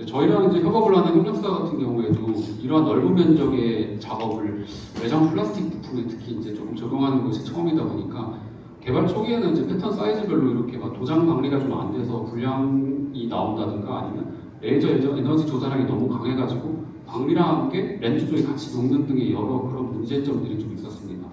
저희랑 이제 협업을 하는 협력사 같은 경우에도 이러한 넓은 면적의 작업을 외장 플라스틱 부품에 특히 이제 조금 적용하는 것이 처음이다 보니까 개발 초기에는 이제 패턴 사이즈별로 이렇게 막 도장 방리가 좀 안 돼서 불량이 나온다든가 아니면 레이저 에너지 조절하기 너무 강해가지고 방리랑 함께 렌즈 쪽에 같이 녹는 등의 여러 그런 문제점들이 좀 있었습니다.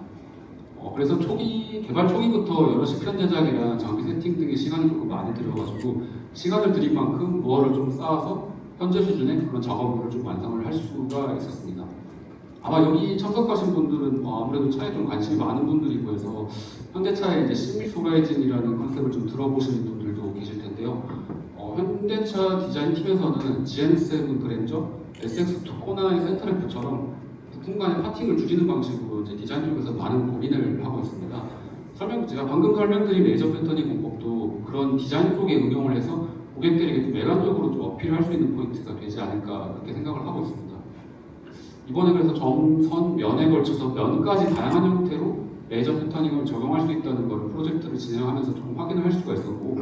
그래서 개발 초기부터 여러 시편 제작이나 장비 세팅 등의 시간을 조금 많이 들여가지고 시간을 들인 만큼 노하우를 좀 쌓아서 현재 수준의 그런 작업물을 좀 완성을 할 수가 있었습니다. 아마 여기 참석하신 분들은 아무래도 차에 좀 관심이 많은 분들이고 해서 현대차의 이제 시믹스 호라이즌이라는 컨셉을 좀 들어보시는 분들도 계실 텐데요. 현대차 디자인 팀에서는 GN7 그랜저, SX2 코나의 센터램프처럼 부품 간의 파팅을 줄이는 방식으로 이제 디자인 쪽에서 많은 고민을 하고 있습니다. 제가 방금 설명드린 레이저 패터닝 공법도 그런 디자인 쪽에 응용을 해서 고객들에게 좀 외관적으로 좀 어필할 수 있는 포인트가 되지 않을까 그렇게 생각을 하고 있습니다. 이번에 그래서 점선 면에 걸쳐서 면까지 다양한 형태로 레이저 패터닝을 적용할 수 있다는 걸 프로젝트를 진행하면서 좀 확인을 할 수가 있었고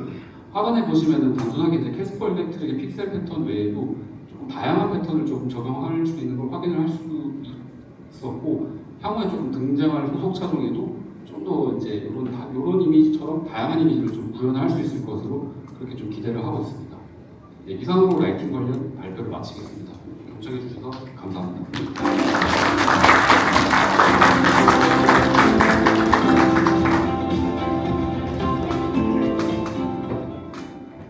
하단에 보시면은 단순하게 이제 캐스퍼 일렉트릭의 픽셀 패턴 외에도 조금 다양한 패턴을 조금 적용할 수 있는 걸 확인을 할 수 있었고 향후에 조금 등장할 후속 차종에도 좀 더 이제 이런 이미지처럼 다양한 이미지를 좀 구현할 수 있을 것으로 그렇게 좀 기대를 하고 있습니다. 네, 이상으로 라이팅 관련 발표를 마치겠습니다. 경청해 주셔서 감사합니다.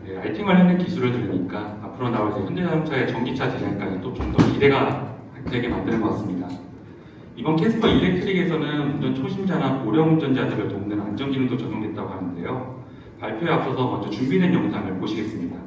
네, 라이팅 관련된 기술을 들으니까 앞으로 나올 이제 현대자동차의 전기차 디자인까지 또 좀 더 기대가 되게 만드는 것 같습니다. 이번 캐스퍼 일렉트릭에서는 운전 초심자나 고령 운전자들을 돕는 안전기능도 적용됐다고 하는데요. 발표에 앞서서 먼저 준비된 영상을 보시겠습니다.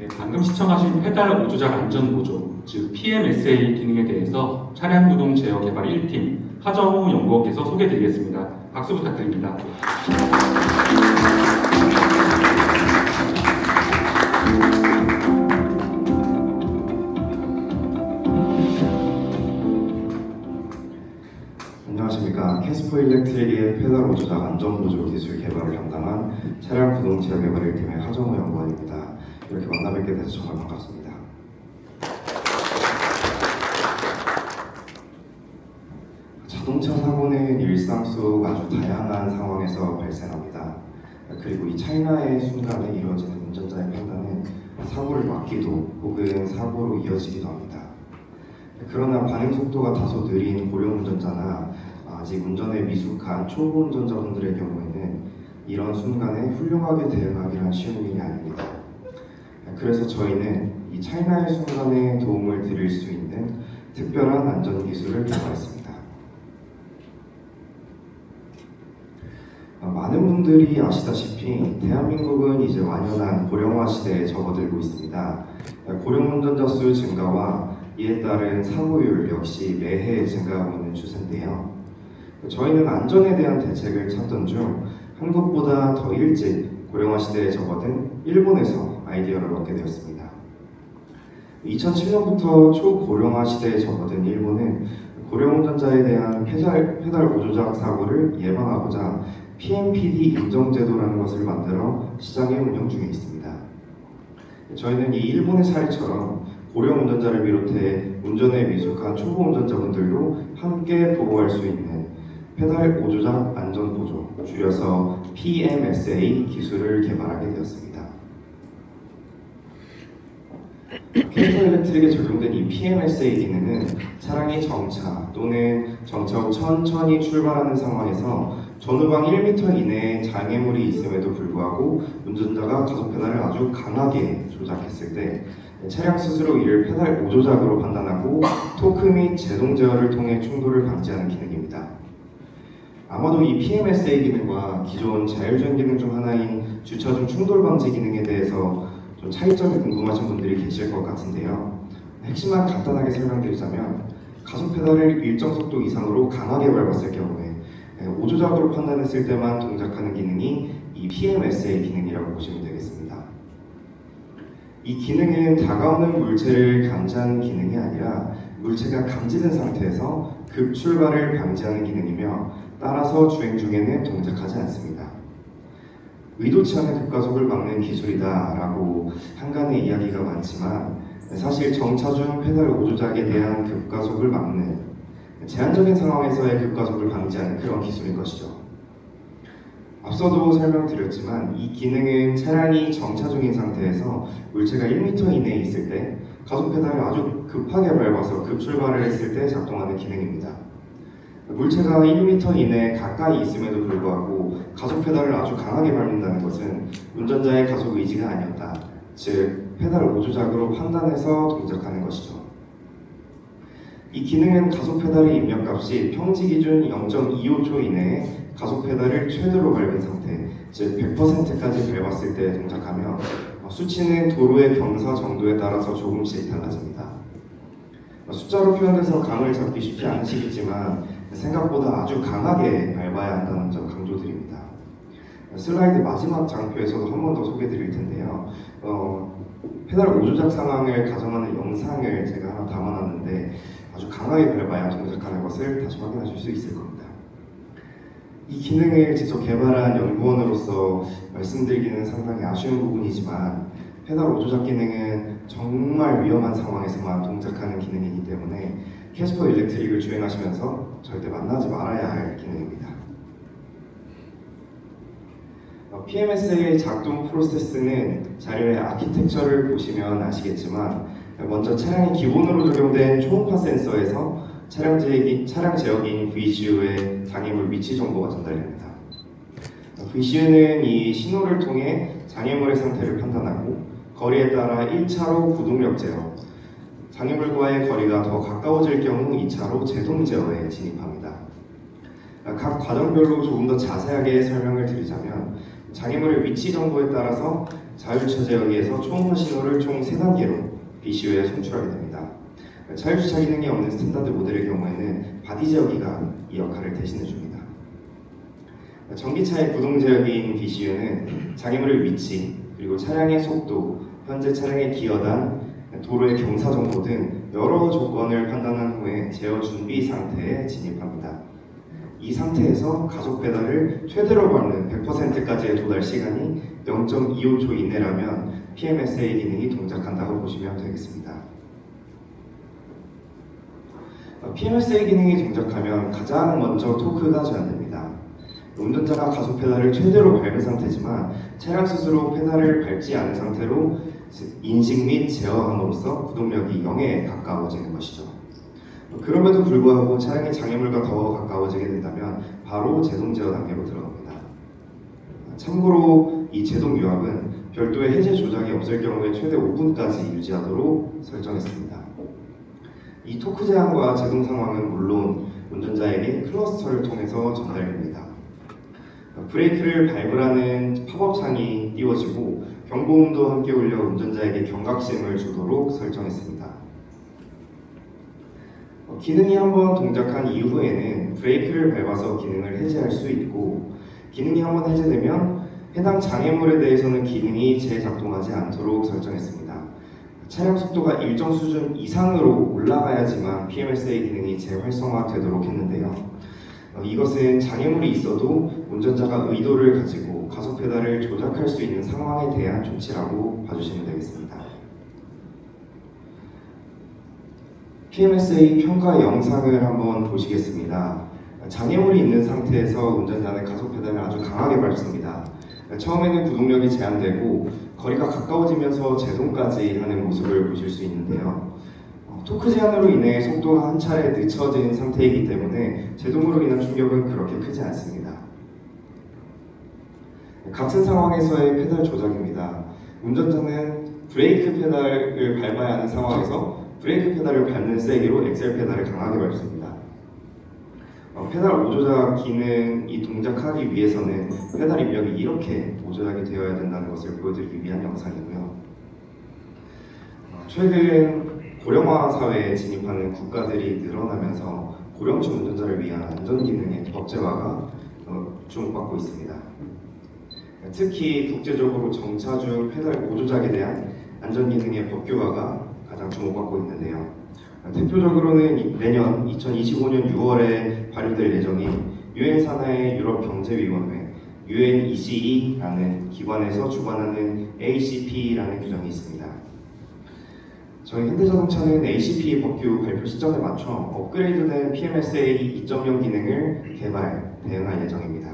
네, 방금 시청하신 페달 오조작 안전 보조, 즉 PMSA 기능에 대해서 차량 구동 제어 개발 1팀 하정우 연구원께서 소개드리겠습니다. 박수 부탁드립니다. 안녕하십니까. 캐스퍼 일렉트릭의 페달 오조작 안전보조 기술 개발을 담당한 차량 구동 제어 개발 1팀의 하정우 연구원입니다. 이렇게 만나 뵙게 돼서 정말 반갑습니다. 자동차 사고는 일상 속 아주 다양한 상황에서 발생합니다. 그리고 이 차이나의 순간에 이루어지는 운전자의 판단은 사고를 막기도 혹은 사고로 이어지기도 합니다. 그러나 반응 속도가 다소 느린 고령 운전자나 아직 운전에 미숙한 초보 운전자분들의 경우에는 이런 순간에 훌륭하게 대응하기란 쉬운 일이 아닙니다. 그래서 저희는 이 차이나의 순간에 도움을 드릴 수 있는 특별한 안전 기술을 개발했습니다. 많은 분들이 아시다시피 대한민국은 이제 완연한 고령화 시대에 접어들고 있습니다. 고령 운전자 수 증가와 이에 따른 사고율 역시 매해 증가하고 있는 추세인데요. 저희는 안전에 대한 대책을 찾던 중 한국보다 더 일찍 고령화 시대에 접어든 일본에서 아이디어를 얻게 되었습니다. 2007년부터 초고령화 시대에 접어든 일본은 고령 운전자에 대한 페달 오조작 사고를 예방하고자 PMPD 인정제도라는 것을 만들어 시장에 운영 중에 있습니다. 저희는 이 일본의 사례처럼 고령 운전자를 비롯해 운전에 미숙한 초보 운전자분들도 함께 보호할 수 있는 페달 오조작 안전보조, 줄여서 PMSA 기술을 개발하게 되었습니다. 캐스퍼 일렉트릭에 적용된 이 PMSA 기능은 차량이 정차 또는 정차 후 천천히 출발하는 상황에서 전후방 1m 이내에 장애물이 있음에도 불구하고 운전자가 가속 페달을 아주 강하게 조작했을 때 차량 스스로 이를 페달 오조작으로 판단하고 토크 및 제동 제어를 통해 충돌을 방지하는 기능입니다. 아마도 이 PMSA 기능과 기존 자율주행 기능 중 하나인 주차 중 충돌 방지 기능에 대해서 좀 차이점이 궁금하신 분들이 계실 것 같은데요. 핵심만 간단하게 설명드리자면 가속 페달을 일정 속도 이상으로 강하게 밟았을 경우에 오조작으로 판단했을 때만 동작하는 기능이 이 PMSA 기능이라고 보시면 되겠습니다. 이 기능은 다가오는 물체를 감지하는 기능이 아니라 물체가 감지된 상태에서 급출발을 방지하는 기능이며 따라서 주행 중에는 동작하지 않습니다. 의도치 않은 급가속을 막는 기술이다라고 한간의 이야기가 많지만 사실 정차 중 페달 오조작에 대한 급가속을 막는 제한적인 상황에서의 급가속을 방지하는 그런 기술인 것이죠. 앞서도 설명드렸지만 이 기능은 차량이 정차 중인 상태에서 물체가 1m 이내에 있을 때 가속 페달을 아주 급하게 밟아서 급출발을 했을 때 작동하는 기능입니다. 물체가 1m 이내에 가까이 있음에도 불구하고 가속 페달을 아주 강하게 밟는다는 것은 운전자의 가속 의지가 아니었다. 즉, 페달 오조작으로 판단해서 동작하는 것이죠. 이 기능은 가속 페달의 입력값이 평지 기준 0.25초 이내에 가속 페달을 최대로 밟은 상태, 즉 100%까지 밟았을 때 동작하며 수치는 도로의 경사 정도에 따라서 조금씩 달라집니다. 숫자로 표현돼서 감을 잡기 쉽지 않으시겠지만 생각보다 아주 강하게 밟아야 한다는 점 강조드립니다. 슬라이드 마지막 장표에서도 한 번 더 소개드릴 텐데요. 페달 오조작 상황을 가정하는 영상을 제가 하나 담아놨는데 아주 강하게 밟아야 동작하는 것을 다시 확인하실 수 있을 겁니다. 이 기능을 직접 개발한 연구원으로서 말씀드리기는 상당히 아쉬운 부분이지만 페달 오조작 기능은 정말 위험한 상황에서만 동작하는 기능이기 때문에 캐스퍼 일렉트릭을 주행하시면서 절대 만나지 말아야 할 기능입니다. PMSA의 작동 프로세스는 자료의 아키텍처를 보시면 아시겠지만 먼저 차량이 기본으로 적용된 초음파 센서에서 차량 제어기인 VCU의 장애물 위치 정보가 전달됩니다. VCU는 이 신호를 통해 장애물의 상태를 판단하고 거리에 따라 1차로 구동력 제어, 장애물과의 거리가 더 가까워질 경우 2차로 제동 제어에 진입합니다. 각 과정별로 조금 더 자세하게 설명을 드리자면 장애물의 위치 정보에 따라서 자율주차 제어기에서 초음파 신호를 총 3단계로 BCU에 송출하게 됩니다. 자율주차 기능이 없는 스탠다드 모델의 경우에는 바디 제어기가 이 역할을 대신해 줍니다. 전기차의 구동 제어기인 BCU는 장애물의 위치, 그리고 차량의 속도, 현재 차량의 기어단, 도로의 경사 정보 등 여러 조건을 판단한 후에 제어 준비 상태에 진입합니다. 이 상태에서 가속 페달을 최대로 밟는 100%까지의 도달 시간이 0.25초 이내라면 PMSA 기능이 동작한다고 보시면 되겠습니다. PMSA 기능이 동작하면 가장 먼저 토크가 제한됩니다. 운전자가 가속 페달을 최대로 밟은 상태지만 차량 스스로 페달을 밟지 않은 상태로 인식 및 제어함으로써 구동력이 0에 가까워지는 것이죠. 그럼에도 불구하고 차량이 장애물과 더 가까워지게 된다면 바로 제동 제어 단계로 들어갑니다. 참고로 이 제동 유압은 별도의 해제 조작이 없을 경우에 최대 5분까지 유지하도록 설정했습니다. 이 토크 제한과 제동 상황은 물론 운전자에게 클러스터를 통해서 전달됩니다. 브레이크를 밟으라는 팝업 창이 띄워지고 경보음도 함께 울려 운전자에게 경각심을 주도록 설정했습니다. 기능이 한번 동작한 이후에는 브레이크를 밟아서 기능을 해제할 수 있고, 기능이 한번 해제되면 해당 장애물에 대해서는 기능이 재작동하지 않도록 설정했습니다. 차량 속도가 일정 수준 이상으로 올라가야지만 PMSA 기능이 재활성화되도록 했는데요. 이것은 장애물이 있어도 운전자가 의도를 가지고 가속 페달을 조작할 수 있는 상황에 대한 조치라고 봐주시면 되겠습니다. PMSA 평가 영상을 한번 보시겠습니다. 장애물이 있는 상태에서 운전자는 가속 페달을 아주 강하게 밟습니다. 처음에는 구동력이 제한되고 거리가 가까워지면서 제동까지 하는 모습을 보실 수 있는데요. 토크 제한으로 인해 속도가 한 차례 늦춰진 상태이기 때문에 제동으로 인한 충격은 그렇게 크지 않습니다. 같은 상황에서의 페달 조작입니다. 운전자는 브레이크 페달을 밟아야 하는 상황에서 브레이크 페달을 밟는 세기로 엑셀 페달을 강하게 밟습니다. 페달 오조작 기능이 동작하기 위해서는 페달 입력이 이렇게 오조작이 되어야 된다는 것을 보여드리기 위한 영상이고요. 최근 고령화 사회에 진입하는 국가들이 늘어나면서 고령층 운전자를 위한 안전 기능의 법제화가 주목받고 있습니다. 특히 국제적으로 정차 중 페달 오조작에 대한 안전 기능의 법규화가 가장 주목받고 있는데요. 대표적으로는 내년 2025년 6월에 발효될 예정인 유엔 산하의 유럽 경제위원회 UNECE라는 기관에서 주관하는 ACP라는 규정이 있습니다. 저희 현대자동차는 ACP 법규 발표 시점에 맞춰 업그레이드된 PMSA 2.0 기능을 대응할 예정입니다.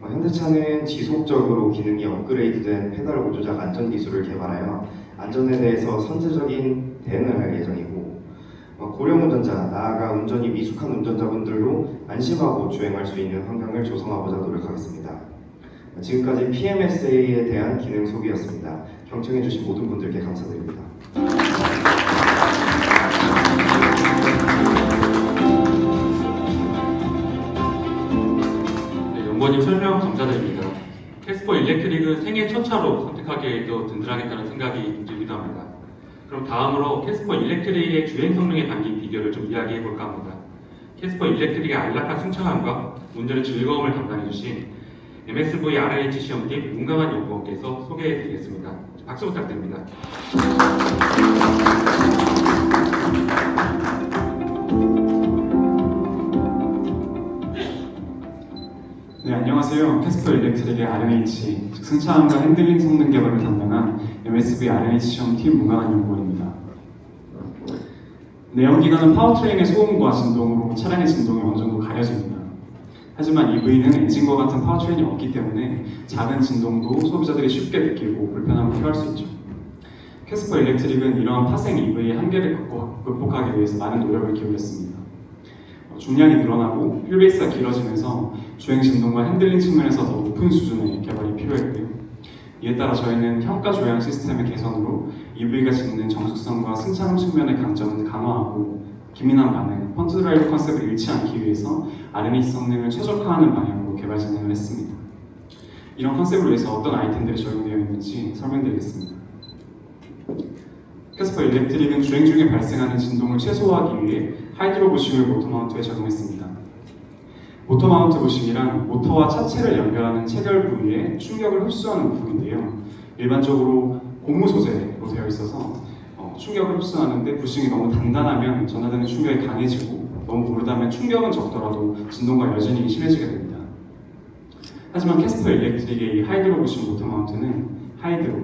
현대차는 지속적으로 기능이 업그레이드된 페달 오조작 안전 기술을 개발하여 안전에 대해서 선제적인 대응을 할 예정이고, 고령 운전자, 나아가 운전이 미숙한 운전자분들도 안심하고 주행할 수 있는 환경을 조성하고자 노력하겠습니다. 지금까지 PMSA에 대한 기능 소개였습니다. 경청해주신 모든 분들께 감사드립니다. 네, 연구원님 설명 감사드립니다. 캐스퍼 일렉트릭은 생애 첫 차로 선택하기에도 든든하겠다는 생각이 들기도 합니다. 그럼 다음으로 캐스퍼 일렉트릭의 주행 성능에 담긴 비결을 좀 이야기해 볼까 합니다. 캐스퍼 일렉트릭의 안락한 승차감과 운전의 즐거움을 담당해 주신 MSV RH 시험팀 문강한 연구원께서 소개해 드리겠습니다. 박수 부탁드립니다. 네, 안녕하세요. 캐스퍼 일렉트릭의 RH, 즉 승차감과 핸들링 성능 개발을 담당한 MSV RH 시험팀 문강한 연구원입니다. 내연기관은 파워트레인의 소음과 진동으로 차량의 진동이 어느 정도 가려집니다. 하지만 EV는 엔진과 같은 파워트레인이 없기 때문에 작은 진동도 소비자들이 쉽게 느끼고 불편함을 표할 수 있죠. 캐스퍼 일렉트릭은 이러한 파생 EV의 한계를 극복하기 위해서 많은 노력을 기울였습니다. 중량이 늘어나고 휠베이스가 길어지면서 주행 진동과 핸들링 측면에서 더 높은 수준의 개발이 필요했고요. 이에 따라 저희는 평가 조향 시스템의 개선으로 EV가 짓는 정숙성과 승차감 측면의 강점을 강화하고 기민한 반응, 펀드드라이브 컨셉을 잃지 않기 위해서 R&D 성능을 최적화하는 방향으로 개발 진행을 했습니다. 이런 컨셉을 위해서 어떤 아이템들이 적용되어 있는지 설명드리겠습니다. 캐스퍼 일렉트릭은 주행 중에 발생하는 진동을 최소화하기 위해 하이드로 부싱을 모터 마운트에 적용했습니다. 모터 마운트 부싱이란 모터와 차체를 연결하는 체결 부위에 충격을 흡수하는 부분인데요. 일반적으로 고무 소재로 되어 있어서 충격을 흡수하는데 부싱이 너무 단단하면 전하되는 충격이 강해지고 너무 무르다면 충격은 적더라도 진동과 여진이 심해지게 됩니다. 하지만 캐스퍼 일렉트릭의 이 하이드로 부싱 모터 마운트는 하이드로,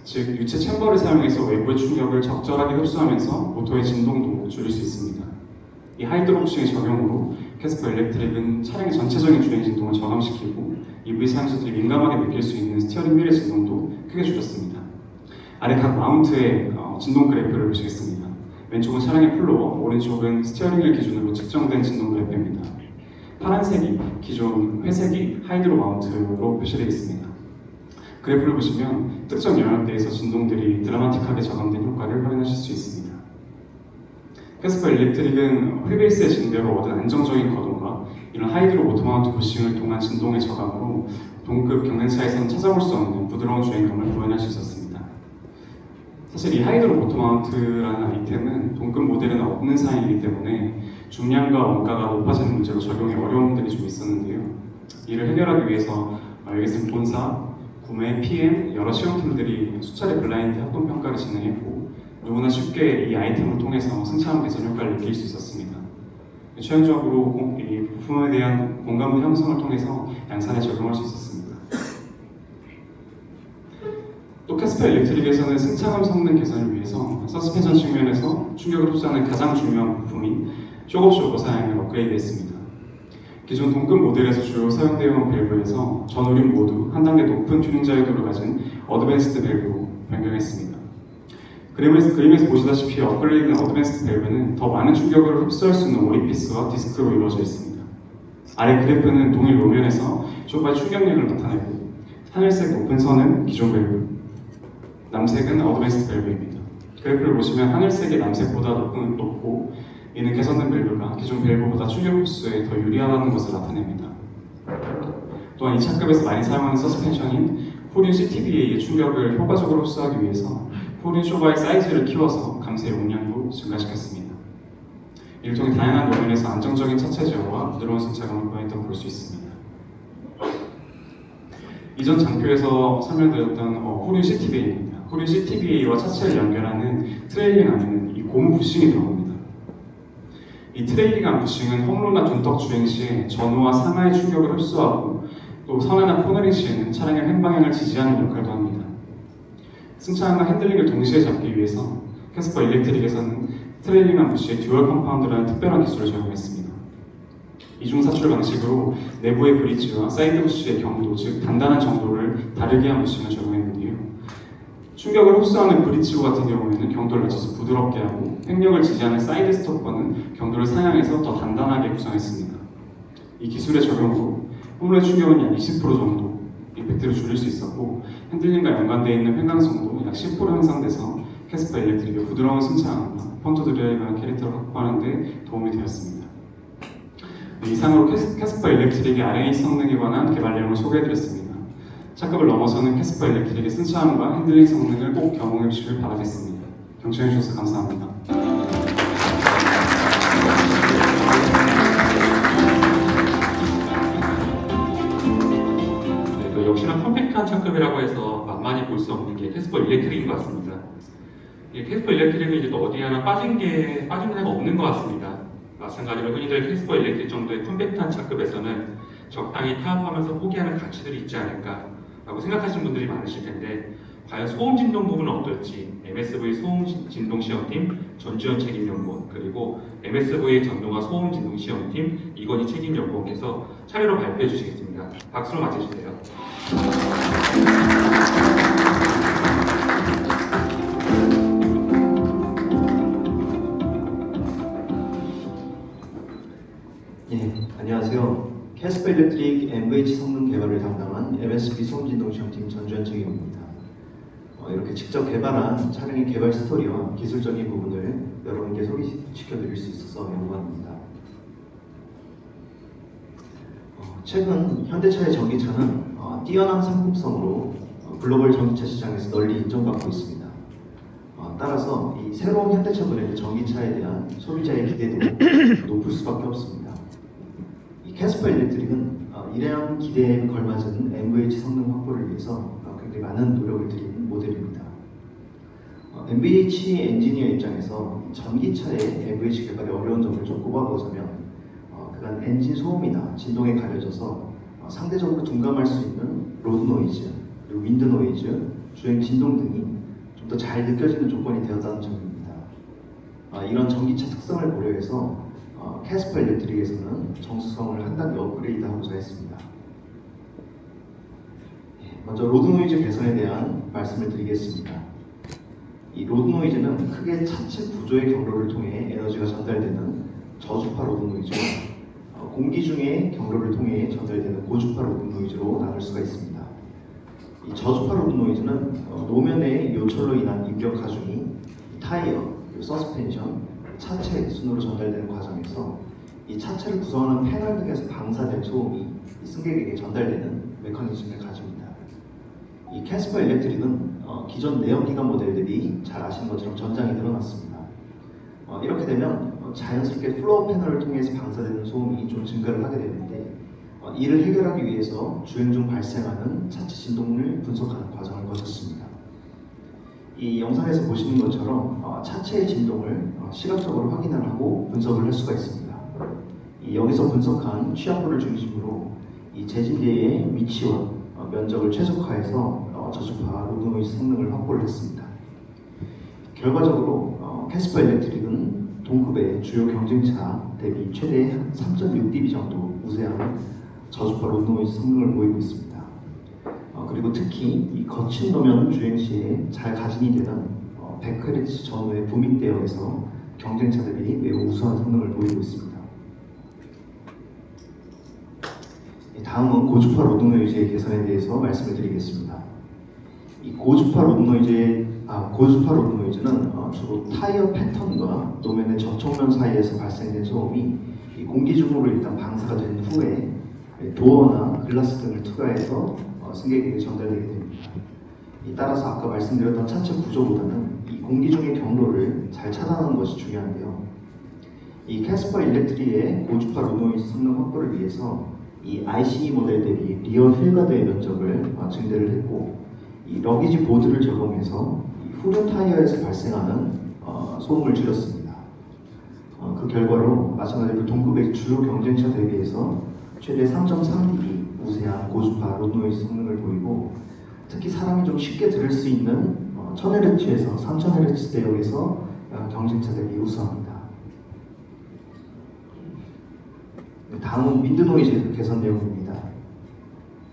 즉 유체 챔버를 사용해서 외부의 충격을 적절하게 흡수하면서 모터의 진동도 줄일 수 있습니다. 이 하이드로 부싱의 적용으로 캐스퍼 일렉트릭은 차량의 전체적인 주행 진동을 저감시키고 EV 사용자들이 민감하게 느낄 수 있는 스티어링 휠의 진동도 크게 줄였습니다. 아래 각 마운트의 진동 그래프를 보시겠습니다. 왼쪽은 차량의 플로어, 오른쪽은 스티어링 휠 기준으로 측정된 진동 그래프입니다. 파란색이 기존 회색이 하이드로 마운트로 표시되어 있습니다. 그래프를 보시면 특정 영역대에서 진동들이 드라마틱하게 저감된 효과를 확인하실 수 있습니다. 캐스퍼 일렉트릭은 휠베이스의 진대로 얻은 안정적인 거동과 이런 하이드로 모터 마운트 부싱을 통한 진동의 저감으로 동급 경량차에서는 찾아볼 수 없는 부드러운 주행감을 구현할 수 있었습니다. 사실 이 하이드로 모터 마운트라는 아이템은 동급 모델에는 없는 사양이기 때문에 중량과 원가가 높아지는 문제로 적용에 어려움들이 좀 있었는데요. 이를 해결하기 위해서 여기서 본사, 구매, PM, 여러 시험팀들이 수차례 블라인드 합동평가를 진행했고 누구나 쉽게 이 아이템을 통해서 승차감 개선 효과를 느낄 수 있었습니다. 최종적으로 이 부품에 대한 공감도 형성을 통해서 양산에 적용할 수 있었습니다. 또 캐스퍼 일렉트릭에서는 승차감 성능 개선을 위해서 서스펜션 측면에서 충격을 흡수하는 가장 중요한 부품인 쇼크옵쇼커 사양을 업그레이드했습니다. 기존 동급 모델에서 주로 사용되어 온 밸브에서 전 우림 모두 한 단계 높은 튜닝 자유도를 가진 어드밴스드 밸브로 변경했습니다. 그림에서 보시다시피 업그레이드된 어드밴스드 밸브는 더 많은 충격을 흡수할 수 있는 오리피스와 디스크로 이루어져 있습니다. 아래 그래프는 동일路面에서 쇼크의 충격력을 나타내고 하늘색 높은 선은 기존 밸브, 남색은 어드밴스드 밸브입니다. 그래프를 보시면 하늘색이 남색보다 높고 이는 개선된 밸브가 기존 밸브보다 충격 흡수에 더 유리하다는 것을 나타냅니다. 또한 이 차급에서 많이 사용하는 서스펜션인 후륜 CTBA의 충격을 효과적으로 흡수하기 위해서 후륜 쇼바의 사이즈를 키워서 감세 용량도 증가시켰습니다. 이를 통해 다양한路面에서 안정적인 차체 제어와 부드러운 승차감을 보였다고 볼 수 있습니다. 이전 장표에서 설명드렸던 후륜 CTBA입니다. 후륜 CTBA와 차체를 연결하는 트레일링 안에는 이 고무 부싱이 들어갑니다. 이 트레일링한 부싱은 홈로나 둔떡 주행 시에 전후와 상하의 충격을 흡수하고 또 선화나 코너링 시에는 차량의 횡방향을 지지하는 역할도 합니다. 승차감과 핸들링을 동시에 잡기 위해서 캐스퍼 일렉트릭에서는 트레일링한 부시에 듀얼 컴파운드라는 특별한 기술을 적용했습니다. 이중사출 방식으로 내부의 브릿지와 사이드 부시의 경도, 즉 단단한 정도를 다르게 한 부싱을 적용했는데요. 충격을 흡수하는 브릿지부 같은 경우에는 경도를 낮춰서 부드럽게 하고 횡력을 지지하는 사이드 스토퍼는 경도를 상향해서 더 단단하게 구성했습니다. 이 기술의 적용으로 홈로의 충격은 약 20% 정도 임팩트를 줄일 수 있었고 핸들링과 연관되어 있는 횡강성도 약 10% 향상돼서 캐스퍼 일렉트릭의 부드러운 승차감과 펀트 드라이브한 캐릭터를 확보하는 데 도움이 되었습니다. 이상으로 캐스퍼 일렉트릭의 R&D 성능에 관한 개발 내용을 소개해드렸습니다. 차급을 넘어서는 캐스퍼 일렉트릭의 승차감과 핸들링 성능을 꼭 경험해 주시길 바라겠습니다. 경청해 주셔서 감사합니다. 네, 또 역시나 컴팩트한 차급이라고 해서 만만히 볼 수 없는 게 캐스퍼 일렉트릭인 것 같습니다. 이 캐스퍼 일렉트릭은 이제 또 어디 하나 빠진 데가 없는 것 같습니다. 마찬가지로 흔히들 캐스퍼 일렉트릭 정도의 컴팩트한 차급에서는 적당히 타협하면서 포기하는 가치들이 있지 않을까 라고 생각하시는 분들이 많으실 텐데 과연 소음 진동 부분은 어떨지 MSV 소음 진동 시험팀 전주현 책임연구원 그리고 MSV 전동화 소음 진동 시험팀 이건희 책임연구원께서 차례로 발표해 주시겠습니다. 박수로 맞이해주세요. 네, 안녕하세요. 캐스퍼 일렉트릭 MVH 성능 개발을 담당한 MSB 소음진동시험팀 전주현 책임입니다. 이렇게 직접 개발한 차량의 개발 스토리와 기술적인 부분을 여러분께 소개시켜드릴 수 있어서 영광입니다. 최근 현대차의 전기차는 뛰어난 상품성으로 글로벌 전기차 시장에서 널리 인정받고 있습니다. 따라서 이 새로운 현대차 브랜드 전기차에 대한 소비자의 기대도 높을 수밖에 없습니다. 이 캐스퍼 일렉트릭은 이러한 기대에 걸맞은 MVH 성능 확보를 위해서 굉장히 많은 노력을 들인 모델입니다. MVH 엔지니어 입장에서 전기차의 MVH 개발에 어려운 점을 좀 꼽아보자면 그간 엔진 소음이나 진동에 가려져서 상대적으로 둔감할 수 있는 로드 노이즈, 그리고 윈드 노이즈, 주행 진동 등이 좀 더 잘 느껴지는 조건이 되었다는 점입니다. 이런 전기차 특성을 고려해서 캐스퍼 일렉트릭에서는 정수성을 한 단계 업그레이드하고자 했습니다. 먼저 로드 노이즈 개선에 대한 말씀을 드리겠습니다. 이 로드 노이즈는 크게 차체 구조의 경로를 통해 에너지가 전달되는 저주파 로드 노이즈와 공기 중의 경로를 통해 전달되는 고주파 로드 노이즈로 나눌 수가 있습니다. 이 저주파 로드 노이즈는 노면의 요철로 인한 인격 하중이 타이어, 서스펜션, 차체 순으로 전달되는 과정에서 이 차체를 구성하는 패널 등에서 방사된 소음이 승객에게 전달되는 메커니즘을 가집니다. 이 캐스퍼 일렉트릭은 기존 내연기관 모델들이 잘 아시는 것처럼 전장이 늘어났습니다. 이렇게 되면 자연스럽게 플로어 패널을 통해서 방사되는 소음이 좀 증가를 하게 되는데 이를 해결하기 위해서 주행 중 발생하는 차체 진동을 분석하는 과정을 거쳤습니다. 이 영상에서 보시는 것처럼 차체의 진동을 시각적으로 확인을 하고 분석을 할 수가 있습니다. 여기서 분석한 취약부를 중심으로 이 재질계의 위치와 면적을 최적화해서 저주파 로드 노이즈 성능을 확보를 했습니다. 결과적으로 캐스퍼 일렉트릭은 동급의 주요 경쟁차 대비 최대 3.6dB 정도 우세한 저주파 로드 노이즈 성능을 보이고 있습니다. 그리고 특히 이 거친 노면 주행 시에 잘 가진이 되는 100Hz 전후의 부믹 대역에서 경쟁차 대비 매우 우수한 성능을 보이고 있습니다. 다음은 고주파 로드 노이즈의 개선에 대해서 말씀을 드리겠습니다. 이 고주파 로드 노이즈는 주로 타이어 패턴과 노면의 접촉면 사이에서 발생된 소음이 이 공기 중으로 일단 방사가 된 후에 도어나 글라스 등을 투과해서 승객에게 전달되게 됩니다. 따라서 아까 말씀드렸던 차체 구조보다는 이 공기 중의 경로를 잘 차단하는 것이 중요한데요. 이 캐스퍼 일렉트릭의 고주파 로드 노이즈 성능 확보를 위해서 이 ICE 모델 대비 리어 휠가드의 면적을 증대를 했고 이 러기지 보드를 적용해서 이 후륜 타이어에서 발생하는 소음을 줄였습니다. 그 결과로 마찬가지로 동급의 주요 경쟁차 대비해서 최대 3.3dB 우세한 고주파 로드 노이즈 성능을 보이고 특히 사람이 좀 쉽게 들을 수 있는 1000Hz에서 3000Hz 대역에서 경쟁차 대비 우수합니다. 다음은 윈드 노이즈 개선 내용입니다.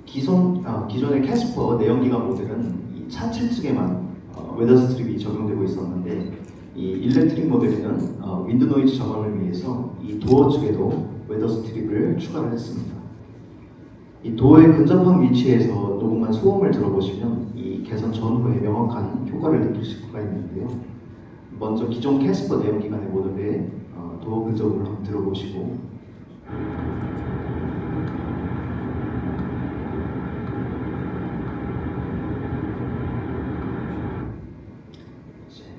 기존의 캐스퍼 내연기관 모델은 이 차체 측에만 웨더 스트립이 적용되고 있었는데 이 일렉트릭 모델에는 윈드 노이즈 저감을 위해서 이 도어 측에도 웨더 스트립을 추가를 했습니다. 이 도어의 근접한 위치에서 녹음한 소음을 들어보시면 이 개선 전후에 명확한 효과를 느낄 수가 있는데요. 먼저 기존 캐스퍼 내연기관의 모델의 도어 근접을 한번 들어보시고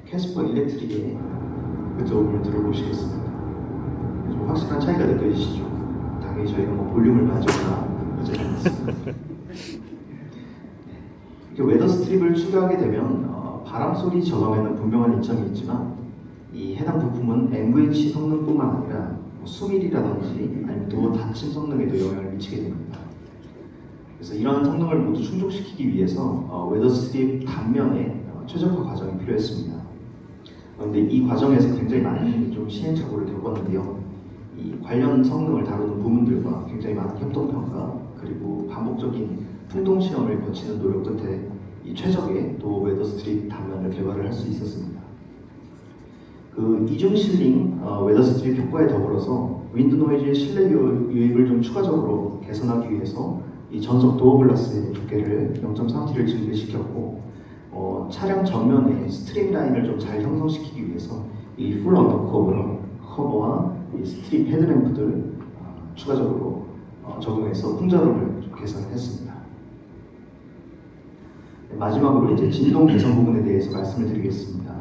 캐스퍼 일렉트릭의 근접을 들어보시겠습니다. 좀 확실한 차이가 느껴지시죠? 당연히 저희가 뭐 볼륨을 맞추거나 하지 않습니다. 이렇게 웨더 스트립을 추가하게 되면 바람 소리 저감에는 분명한 이점이 있지만 이 해당 부품은 MVH 성능뿐만 아니라 수밀이라든지 아니면 도어 닫힘 성능에도 영향을 미치게 됩니다. 그래서 이러한 성능을 모두 충족시키기 위해서 웨더 스트립 단면에 최적화 과정이 필요했습니다. 그런데 이 과정에서 굉장히 많이 좀 시행착오를 겪었는데요. 이 관련 성능을 다루는 부문들과 굉장히 많은 협동평가 그리고 반복적인 풍동 시험을 거치는 노력 끝에 이 최적의 도어 웨더 스트립 단면을 개발을 할 수 있었습니다. 그 이중 실링 웨더 스트립 효과에 더불어서 윈드 노이즈의 실내 유입을 좀 추가적으로 개선하기 위해서 이 전속 도어 글라스의 두께를 0.3T를 증대시켰고 차량 전면에 스트림 라인을 좀 잘 형성시키기 위해서 이 풀 언더 커버와 이 스트립 헤드램프들 추가적으로 적용해서 풍자로를 좀 개선했습니다. 마지막으로 이제 진동 개선 부분에 대해서 말씀을 드리겠습니다.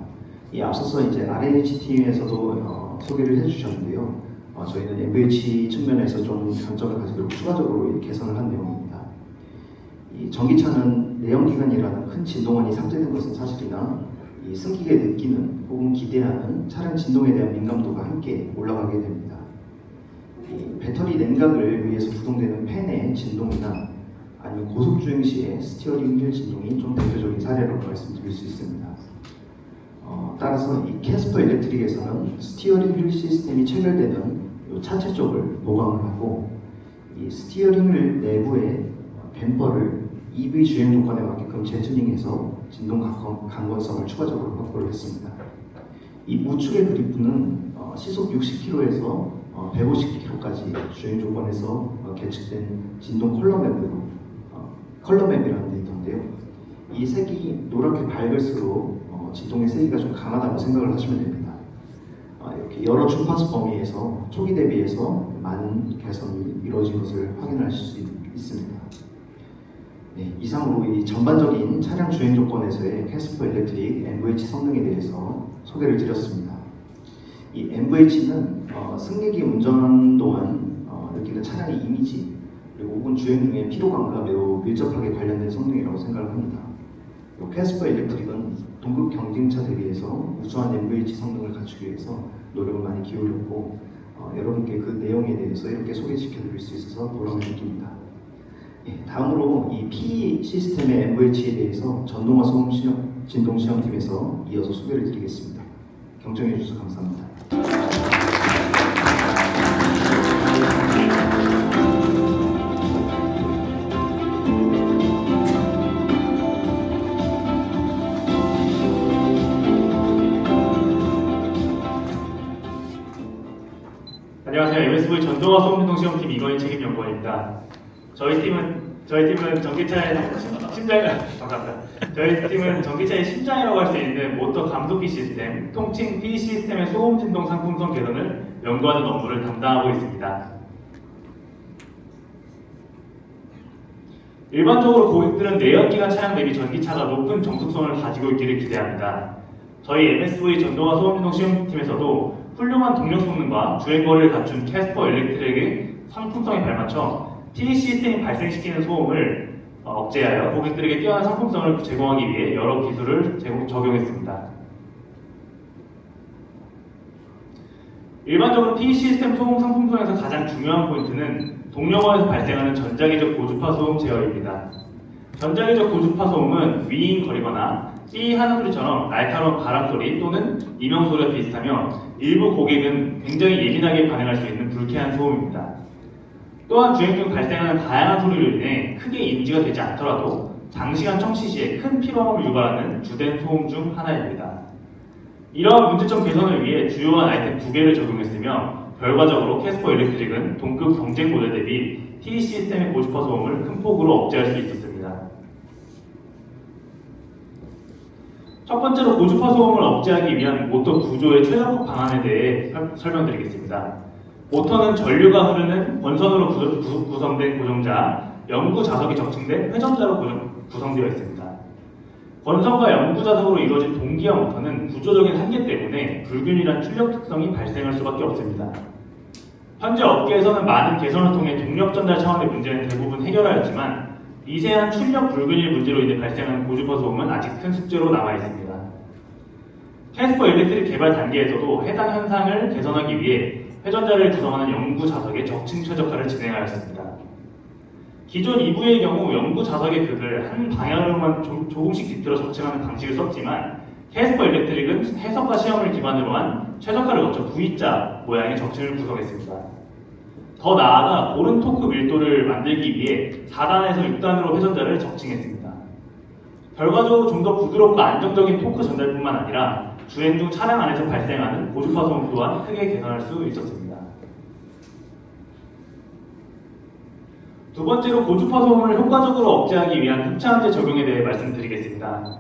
이 앞서서 이제 RH 팀에서도 소개를 해주셨는데요. 저희는 MVH 측면에서 좀 강점을 가지도록 추가적으로 개선을 한 내용입니다. 이 전기차는 내연기관이라는 큰 진동원이 삭제된 것은 사실이나 이 승기에 느끼는 혹은 기대하는 차량 진동에 대한 민감도가 함께 올라가게 됩니다. 이 배터리 냉각을 위해서 구동되는 팬의 진동이나 아니면 고속주행 시의 스티어링 휠 진동이 좀 대표적인 사례라고 말씀드릴 수 있습니다. 따라서 이 캐스퍼 일렉트릭에서는 스티어링 휠 시스템이 체결되는 이 차체 쪽을 보강을 하고 이 스티어링 휠 내부의 댐퍼를 EV 주행 조건에 맞게끔 재튜닝해서 진동 강건성을 추가적으로 확보를 했습니다. 이 우측의 그리프는 시속 60km에서 150km까지 주행 조건에서 계측된 진동 컬러맵이라는 데이터인데요. 이 색이 노랗게 밝을수록 진동의 세기가 좀 강하다고 생각을 하시면 됩니다. 이렇게 여러 주파수 범위에서 초기 대비해서 많은 개선이 이루어진 것을 확인하실 수 있습니다. 네, 이상으로 이 전반적인 차량 주행 조건에서의 캐스퍼 일렉트릭 MVH 성능에 대해서 소개를 드렸습니다. 이 MVH는 승객이 운전하는 동안 느끼는 차량의 이미지 그리고 혹은 주행 중에 피로감과 매우 밀접하게 관련된 성능이라고 생각을 합니다. 캐스퍼 일렉트릭은 동급 경쟁차 대비해서 우수한 MVH 성능을 갖추기 위해서 노력을 많이 기울였고 여러분께 그 내용에 대해서 이렇게 소개시켜드릴 수 있어서 보람을 느낍니다. 다음으로 이 P 시스템의 MVH에 대해서 전동화 소음 진동 시험팀에서 이어서 소개를 드리겠습니다. 경청해 주셔서 감사합니다. 안녕하세요. MSV 전동화 소음진동 시험팀 이건희 책임연구원입니다. 저희 팀은 전기차의 감사합니다. 저희 팀은 전기차의 심장이라고 할 수 있는 모터 감속기 시스템, 통칭 P 시스템의 소음 진동 상품성 개선을 연구하는 업무를 담당하고 있습니다. 일반적으로 고객들은 내연기관 차량 대비 전기차가 높은 정숙성을 가지고 있기를 기대합니다. 저희 MSV 전동화 소음 진동 시험팀에서도 훌륭한 동력 성능과 주행거리를 갖춘 캐스퍼 일렉트릭의 상품성에 발맞춰 P 시스템이 발생시키는 소음을 억제하여 고객들에게 뛰어난 상품성을 제공하기 위해 여러 기술을 적용했습니다. 일반적으로 P 시스템 소음 상품성에서 가장 중요한 포인트는 동력원에서 발생하는 전자기적 고주파 소음 제어입니다. 전자기적 고주파 소음은 윙거리거나 삐 하는 소리처럼 날카로운 바람소리 또는 이명소리와 비슷하며 일부 고객은 굉장히 예민하게 반응할 수 있는 불쾌한 소음입니다. 또한 주행 중 발생하는 다양한 소리로 인해 크게 인지가 되지 않더라도 장시간 청시 시에 큰 피로감을 유발하는 주된 소음 중 하나입니다. 이러한 문제점 개선을 위해 주요한 아이템 2개를 적용했으며 결과적으로 캐스퍼 일렉트릭은 동급 경쟁 모델 대비 T 시스템의 고주파 소음을 큰 폭으로 억제할 수 있었습니다. 첫 번째로 고주파 소음을 억제하기 위한 모터 구조의 최적화 방안에 대해 설명드리겠습니다. 모터는 전류가 흐르는 권선으로 구성된 고정자, 영구 자석이 적층된 회전자로 구성되어 있습니다. 권선과 영구 자석으로 이루어진 동기화 모터는 구조적인 한계 때문에 불균일한 출력 특성이 발생할 수밖에 없습니다. 현재 업계에서는 많은 개선을 통해 동력 전달 차원의 문제는 대부분 해결하였지만 미세한 출력 불균일 문제로 인해 발생하는 고주파 소음은 아직 큰 숙제로 남아 있습니다. 캐스퍼 일렉트릭 개발 단계에서도 해당 현상을 개선하기 위해 회전자를 구성하는 영구 자석의 적층 최적화를 진행하였습니다. 기존 EV의 경우 영구 자석의 극을 한 방향으로만 조금씩 뒤틀어 적층하는 방식을 썼지만 캐스퍼 일렉트릭은 해석과 시험을 기반으로 한 최적화를 거쳐 V자 모양의 적층을 구성했습니다. 더 나아가 고른 토크 밀도를 만들기 위해 4단에서 6단으로 회전자를 적층했습니다. 결과적으로 좀 더 부드럽고 안정적인 토크 전달뿐만 아니라 주행 중 차량 안에서 발생하는 고주파 소음 또한 크게 개선할 수 있었습니다. 두 번째로 고주파 소음을 효과적으로 억제하기 위한 흡차함제 적용에 대해 말씀드리겠습니다.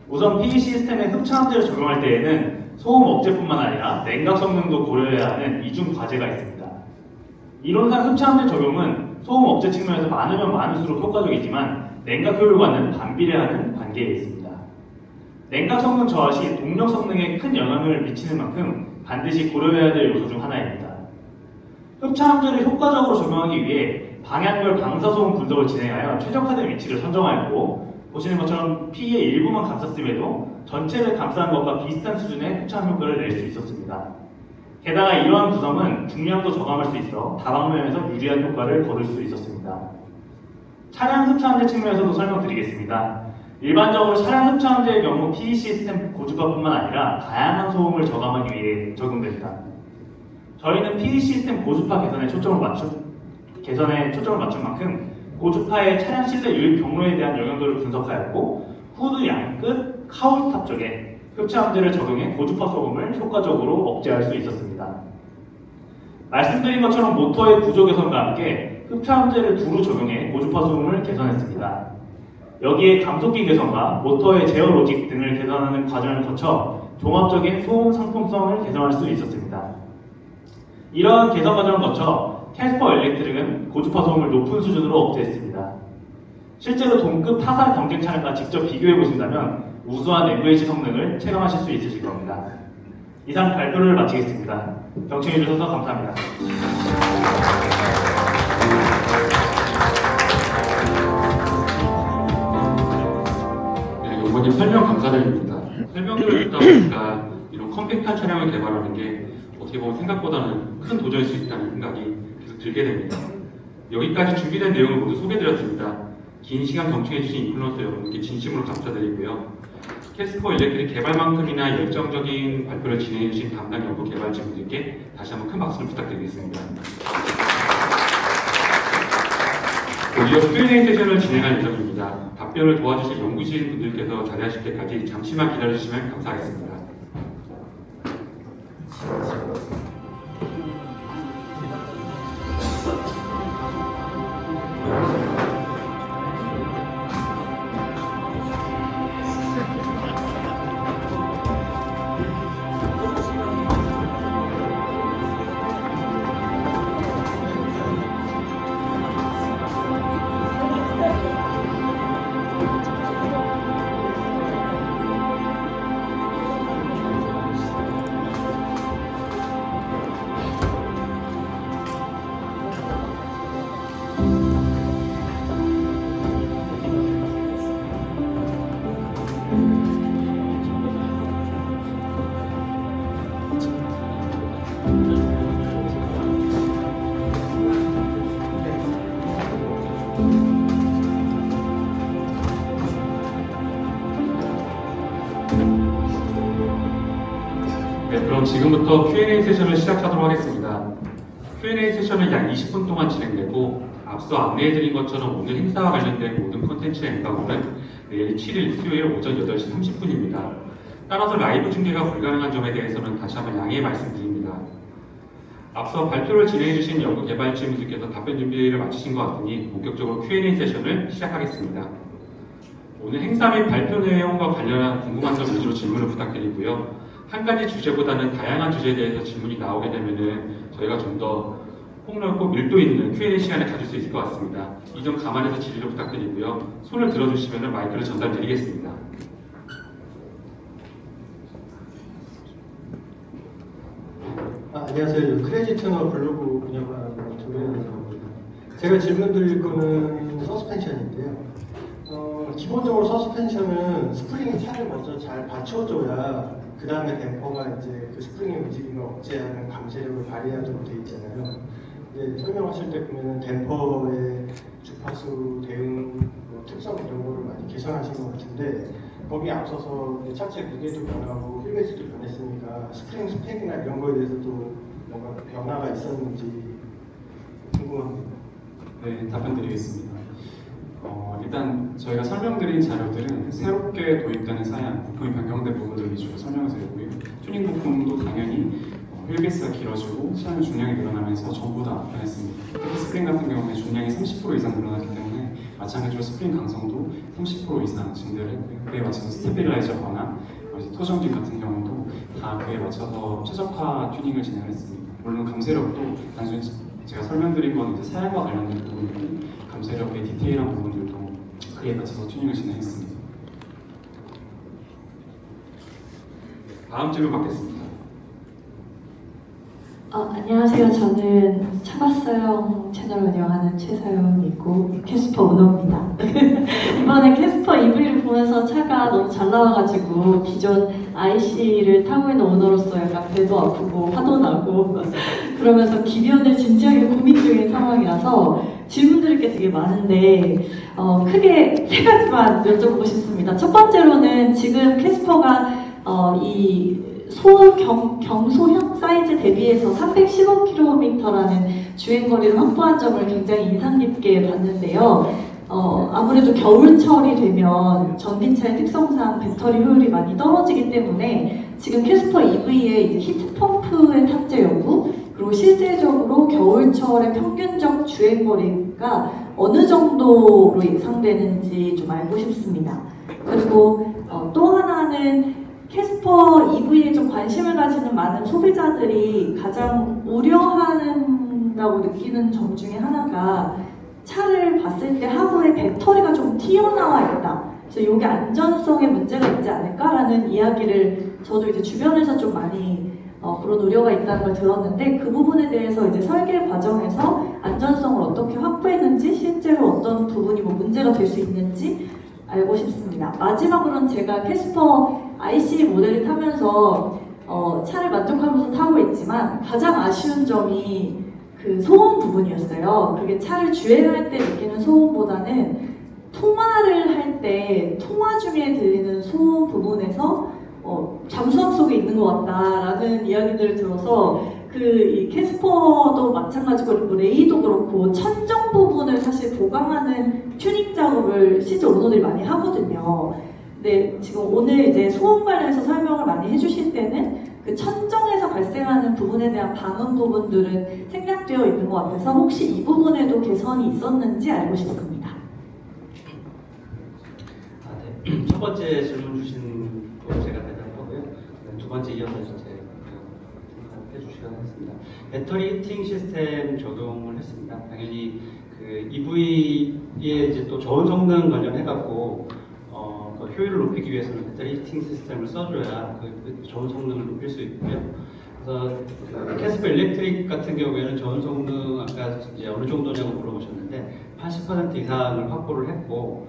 우선 P 시스템에 흡차함제를 적용할 때에는 소음 억제뿐만 아니라 냉각 성능도 고려해야 하는 이중 과제가 있습니다. 이론상 흡차함제 적용은 소음 억제 측면에서 많으면 많을수록 효과적이지만 냉각 효율과는 반비례하는 관계에 있습니다. 냉각 성능 저하 시 동력 성능에 큰 영향을 미치는 만큼 반드시 고려해야 될 요소 중 하나입니다. 흡차 함재를 효과적으로 적용하기 위해 방향별 방사소음 분석을 진행하여 최적화된 위치를 선정하였고, 보시는 것처럼 P의 일부만 감쌌음에도 전체를 감싸는 것과 비슷한 수준의 흡차함 효과를 낼 수 있었습니다. 게다가 이러한 구성은 중량도 저감할 수 있어 다방면에서 유리한 효과를 거둘 수 있었습니다. 차량 흡차함재 측면에서도 설명드리겠습니다. 일반적으로 차량 흡차함재의 경우 PEC 시스템 고주파뿐만 아니라 다양한 소음을 저감하기 위해 적용됩니다. 저희는 PEC 시스템 고주파 개선에 초점을 맞춘 만큼 고주파의 차량 실내 유입 경로에 대한 영향도를 분석하였고, 후드 양끝 카울탑 쪽에 흡차함재를 적용해 고주파 소음을 효과적으로 억제할 수 있었습니다. 말씀드린 것처럼 모터의 구조 개선과 함께 흡차함재를 두루 적용해 고주파 소음을 개선했습니다. 여기에 감속기 개선과 모터의 제어 로직 등을 개선하는 과정을 거쳐 종합적인 소음 상품성을 개선할 수 있었습니다. 이러한 개선 과정을 거쳐 캐스퍼 일렉트릭은 고주파 소음을 높은 수준으로 억제했습니다. 실제로 동급 타사 경쟁 차량과 직접 비교해 보신다면 우수한 MVH 성능을 체감하실 수 있으실 겁니다. 이상 발표를 마치겠습니다. 경청해 주셔서 감사합니다. 네, 요번님 설명 감사드립니다. 설명들을 듣다 보니까 이런 컴팩트한 차량을 개발하는 게 어떻게 보면 생각보다는 큰 도전일 수 있다는 생각이 계속 들게 됩니다. 여기까지 준비된 내용을 모두 소개드렸습니다. 긴 시간 경청해주신 인플루언서 여러분께 진심으로 감사드리고요. 캐스퍼 일렉트릭 개발만큼이나 열정적인 발표를 진행해주신 담당 연구 개발진분들께 다시 한번 큰 박수를 부탁드리겠습니다. 이어서 Q&A 세션을 진행할 예정입니다. 답변을 도와주실 연구실 분들께서 자리하실 때까지 잠시만 기다려주시면 감사하겠습니다. 네, 그럼 지금부터 Q&A 세션을 시작하도록 하겠습니다. Q&A 세션은 약 20분 동안 진행되고, 앞서 안내해드린 것처럼 오늘 행사와 관련된 모든 콘텐츠의 엔가고는 내일 7일 수요일 오전 8시 30분입니다. 따라서 라이브 중계가 불가능한 점에 대해서는 다시 한번 양해 말씀드립니다. 앞서 발표를 진행해주신 연구개발진분들께서 답변 준비를 마치신 것 같으니 본격적으로 Q&A 세션을 시작하겠습니다. 오늘 행사 및 발표 내용과 관련한 궁금한 점 위주로 질문을 부탁드리고요. 한 가지 주제보다는 다양한 주제에 대해서 질문이 나오게 되면은 저희가 좀 더 폭넓고 밀도 있는 Q&A 시간을 가질 수 있을 것 같습니다. 이 점 감안해서 질의를 부탁드리고요. 손을 들어주시면 마이크를 전달드리겠습니다. 안녕하세요. 크레이지 터너 블로그 운영하는 조현이라고 합니다. 제가 질문 드릴 거는 서스펜션인데요. 기본적으로 서스펜션은 스프링이 차를 먼저 잘 받쳐줘야 그 다음에 댐퍼가 이제 그 스프링의 움직임을 억제하는 감쇄력을 발휘하도록 되어 있잖아요. 근데 설명하실 때 보면 댐퍼의 주파수 대응 특성 이런 거를 많이 개선하신 것 같은데, 거기에 앞서서 차체 무게도 변하고 휠베이스도 변했으니까 스프링 스펙이나 이런 거에 대해서도 뭔가 변화가 있었는지 궁금합니다. 네, 답변 드리겠습니다. 일단 저희가 설명드린 자료들은 새롭게 도입되는 사양, 부품이 변경된 부분들 위주로 설명을 드렸고요. 튜닝 부품도 당연히 휠베이스가 길어지고 차량 중량이 늘어나면서 전부 다 변했습니다. 특히 스프링 같은 경우에 중량이 30% 이상 늘어났기 때문에 마찬가지로 스프링 강성도 30% 이상 증대를 했고요. 그에 맞춰서 스테빌라이저 변화, 토정진 같은 경우도 다 그에 맞춰서 최적화 튜닝을 진행을 했습니다. 물론 감쇄력도 단순히 제가 설명드린 건 이제 사양과 관련된 부분이고, 감쇄력의 디테일한 부분들도 그에 맞춰서 튜닝을 진행했습니다. 다음 질문 받겠습니다. 안녕하세요. 저는 차박사용 채널 운영하는 최사영이고 캐스퍼 오너입니다. 이번에 캐스퍼 EV를 보면서 차가 너무 잘 나와가지고 기존 IC를 타고 있는 오너로서 약간 배도 아프고 화도 나고 그러면서 기변을 진지하게 고민 중인 상황이라서 질문드릴 게 되게 많은데 크게 세 가지만 여쭤보고 싶습니다. 첫 번째로는 지금 캐스퍼가 이 경소형 사이즈 대비해서 315km라는 주행거리를 확보한 점을 굉장히 인상 깊게 봤는데요. 아무래도 겨울철이 되면 전기차의 특성상 배터리 효율이 많이 떨어지기 때문에 지금 캐스퍼 EV의 이제 히트펌프의 탑재 여부, 그리고 실제적으로 겨울철의 평균적 주행거리가 어느 정도로 예상되는지 좀 알고 싶습니다. 그리고 또 하나는 캐스퍼 EV에 좀 관심을 가지는 많은 소비자들이 가장 우려한다고 느끼는 점 중에 하나가 차를 봤을 때 하부에 배터리가 좀 튀어나와 있다. 그래서 이게 안전성에 문제가 있지 않을까라는 이야기를 저도 이제 주변에서 좀 많이 그런 우려가 있다는 걸 들었는데 그 부분에 대해서 이제 설계 과정에서 안전성을 어떻게 확보했는지 실제로 어떤 부분이 뭐 문제가 될 수 있는지 알고 싶습니다. 마지막으로는 제가 캐스퍼 IC 모델을 타면서 차를 만족하면서 타고 있지만 가장 아쉬운 점이 그 소음 부분이었어요. 그게 차를 주행할 때 느끼는 소음보다는 통화를 할 때 통화 중에 들리는 소음 부분에서 잠수함 속에 있는 것 같다라는 이야기들을 들어서 이 캐스퍼도 마찬가지고 그리고 레이도 그렇고 천정 부분을 사실 보강하는 튜닝 작업을 실제 오너들이 많이 하거든요. 근데 지금 오늘 이제 소음 관련해서 설명을 많이 해주실 때는 그 천정에서 발생하는 부분에 대한 방음 부분들은 생략되어 있는 것 같아서 혹시 이 부분에도 개선이 있었는지 알고 싶습니다. 네. 첫 번째 질문 주신 거 제가 대답하고요. 두 번째 이어서 이제 해주시긴 했습니다. 배터리 히팅 시스템 적용을 했습니다. 당연히 그 EV에 이제 또 저온 성능 관련해갖고 그 효율을 높이기 위해서는 배터리 히팅 시스템을 써줘야 그 저온 성능을 높일 수 있고요. 그래서 캐스퍼 일렉트릭 같은 경우에는 저온 성능 아까 이제 어느 정도냐고 물어보셨는데 80% 이상을 확보를 했고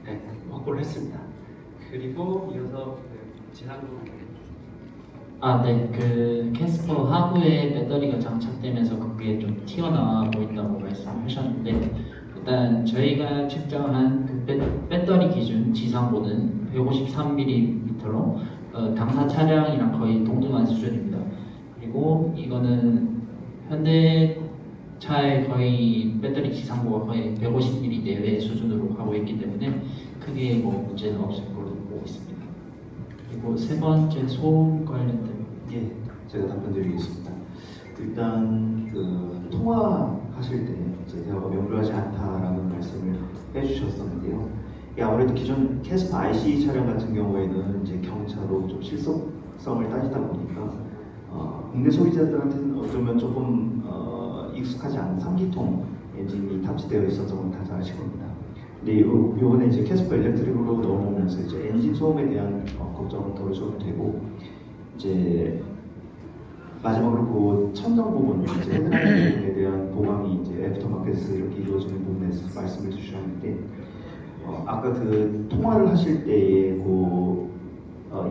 네, 확보를 했습니다. 그리고 이어서 지난번 네. 그 캐스퍼 하부에 배터리가 장착되면서 그게 좀 튀어나와 보인다고 말씀하셨는데 일단 저희가 측정한 그 배터리 기준 지상고는 153mm로 당사 차량이랑 거의 동등한 수준입니다. 그리고 이거는 현대차의 거의 배터리 지상고가 거의 150mm 내외 수준으로 가고 있기 때문에 크게 뭐 문제는 없을 걸로 보고 있습니다. 그리고 세 번째 소음 관련된 제가 답변드리겠습니다. 일단 그 통화하실 때 이제 대화가 명료하지 않다라는 말씀을 해주셨었는데요. 아무래도 기존 캐스퍼 IC 차량 같은 경우에는 이제 경차로 좀 실속성을 따지다 보니까 국내 소비자들한테는 어쩌면 조금 익숙하지 않은 3기통 엔진이 탑재되어 있었던 건 다들 아실 겁니다. 근데 이번에 이제 캐스퍼 일렉트릭으로 넘어오면서 이제 엔진 소음에 대한 걱정은 덜 되고 이제 마지막으로 그 천정 부분, 이제 헤드라인 부분에 대한 보강이 이제 애프터마켓에서 이렇게 이루어지는 부분에서 말씀을 주셨는데 아까 그 통화를 하실 때의 그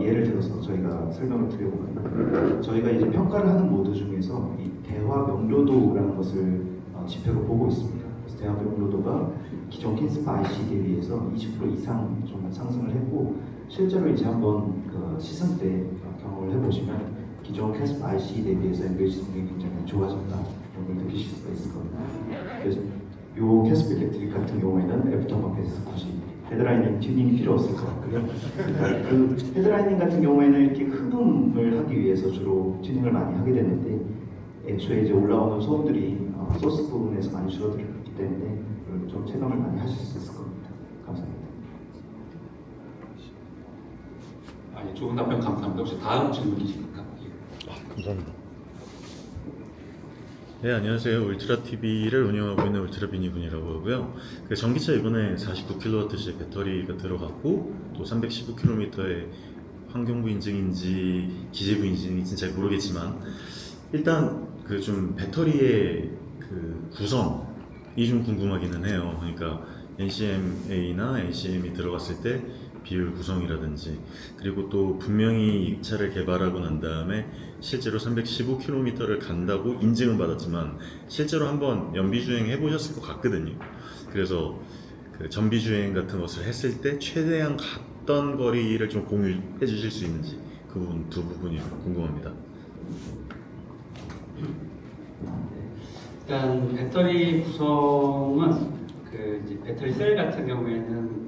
예를 들어서 저희가 설명을 드려보면 저희가 이제 평가를 하는 모드 중에서 이 대화 명료도라는 것을 지표로 보고 있습니다. 그래서 대화 명료도가 기존 캐스퍼 IC 대비해서 20% 이상 좀 상승을 했고 실제로 이제 한번 그 시승 때 경험을 해보시면 기존 캐스퍼 IC 대비해서 MVH 성능이 굉장히 좋아졌다 이런 걸 느끼실 수가 있을 겁니다. 그래서 이 캐스퍼 일렉트릭 같은 경우에는 애프터마켓에서 굳이 헤드라이닝 튜닝이 필요 없을 것 같고요. 그러니까 그 헤드라이닝 같은 경우에는 이렇게 흡음을 하기 위해서 주로 튜닝을 많이 하게 되는데 애초에 이제 올라오는 소음들이 소스 부분에서 많이 줄어들기 때문에 좀 체감을 많이 하실 수 있을 겁니다. 감사합니다. 좋은 답변 감사합니다. 혹시 다음 질문 있으십니까? 감사합니다. 네, 안녕하세요. 울트라TV를 운영하고 있는 울트라비니군이라고 하고요. 그 전기차 이번에 49kWh의 배터리가 들어갔고 또 315km의 환경부 인증인지 기재부 인증인지 잘 모르겠지만 일단 그 좀 배터리의 그 구성이 좀 궁금하기는 해요. 그러니까 NCMA나 NCM이 들어갔을 때 비율 구성이라든지, 그리고 또 분명히 이 차를 개발하고 난 다음에 실제로 315km를 간다고 인증은 받았지만 실제로 한번 연비주행 해보셨을 것 같거든요. 그래서 그 전비주행 같은 것을 했을 때 최대한 갔던 거리를 좀 공유해 주실 수 있는지 그 부분, 두 부분이 궁금합니다. 일단 배터리 구성은 그 이제 배터리 셀 같은 경우에는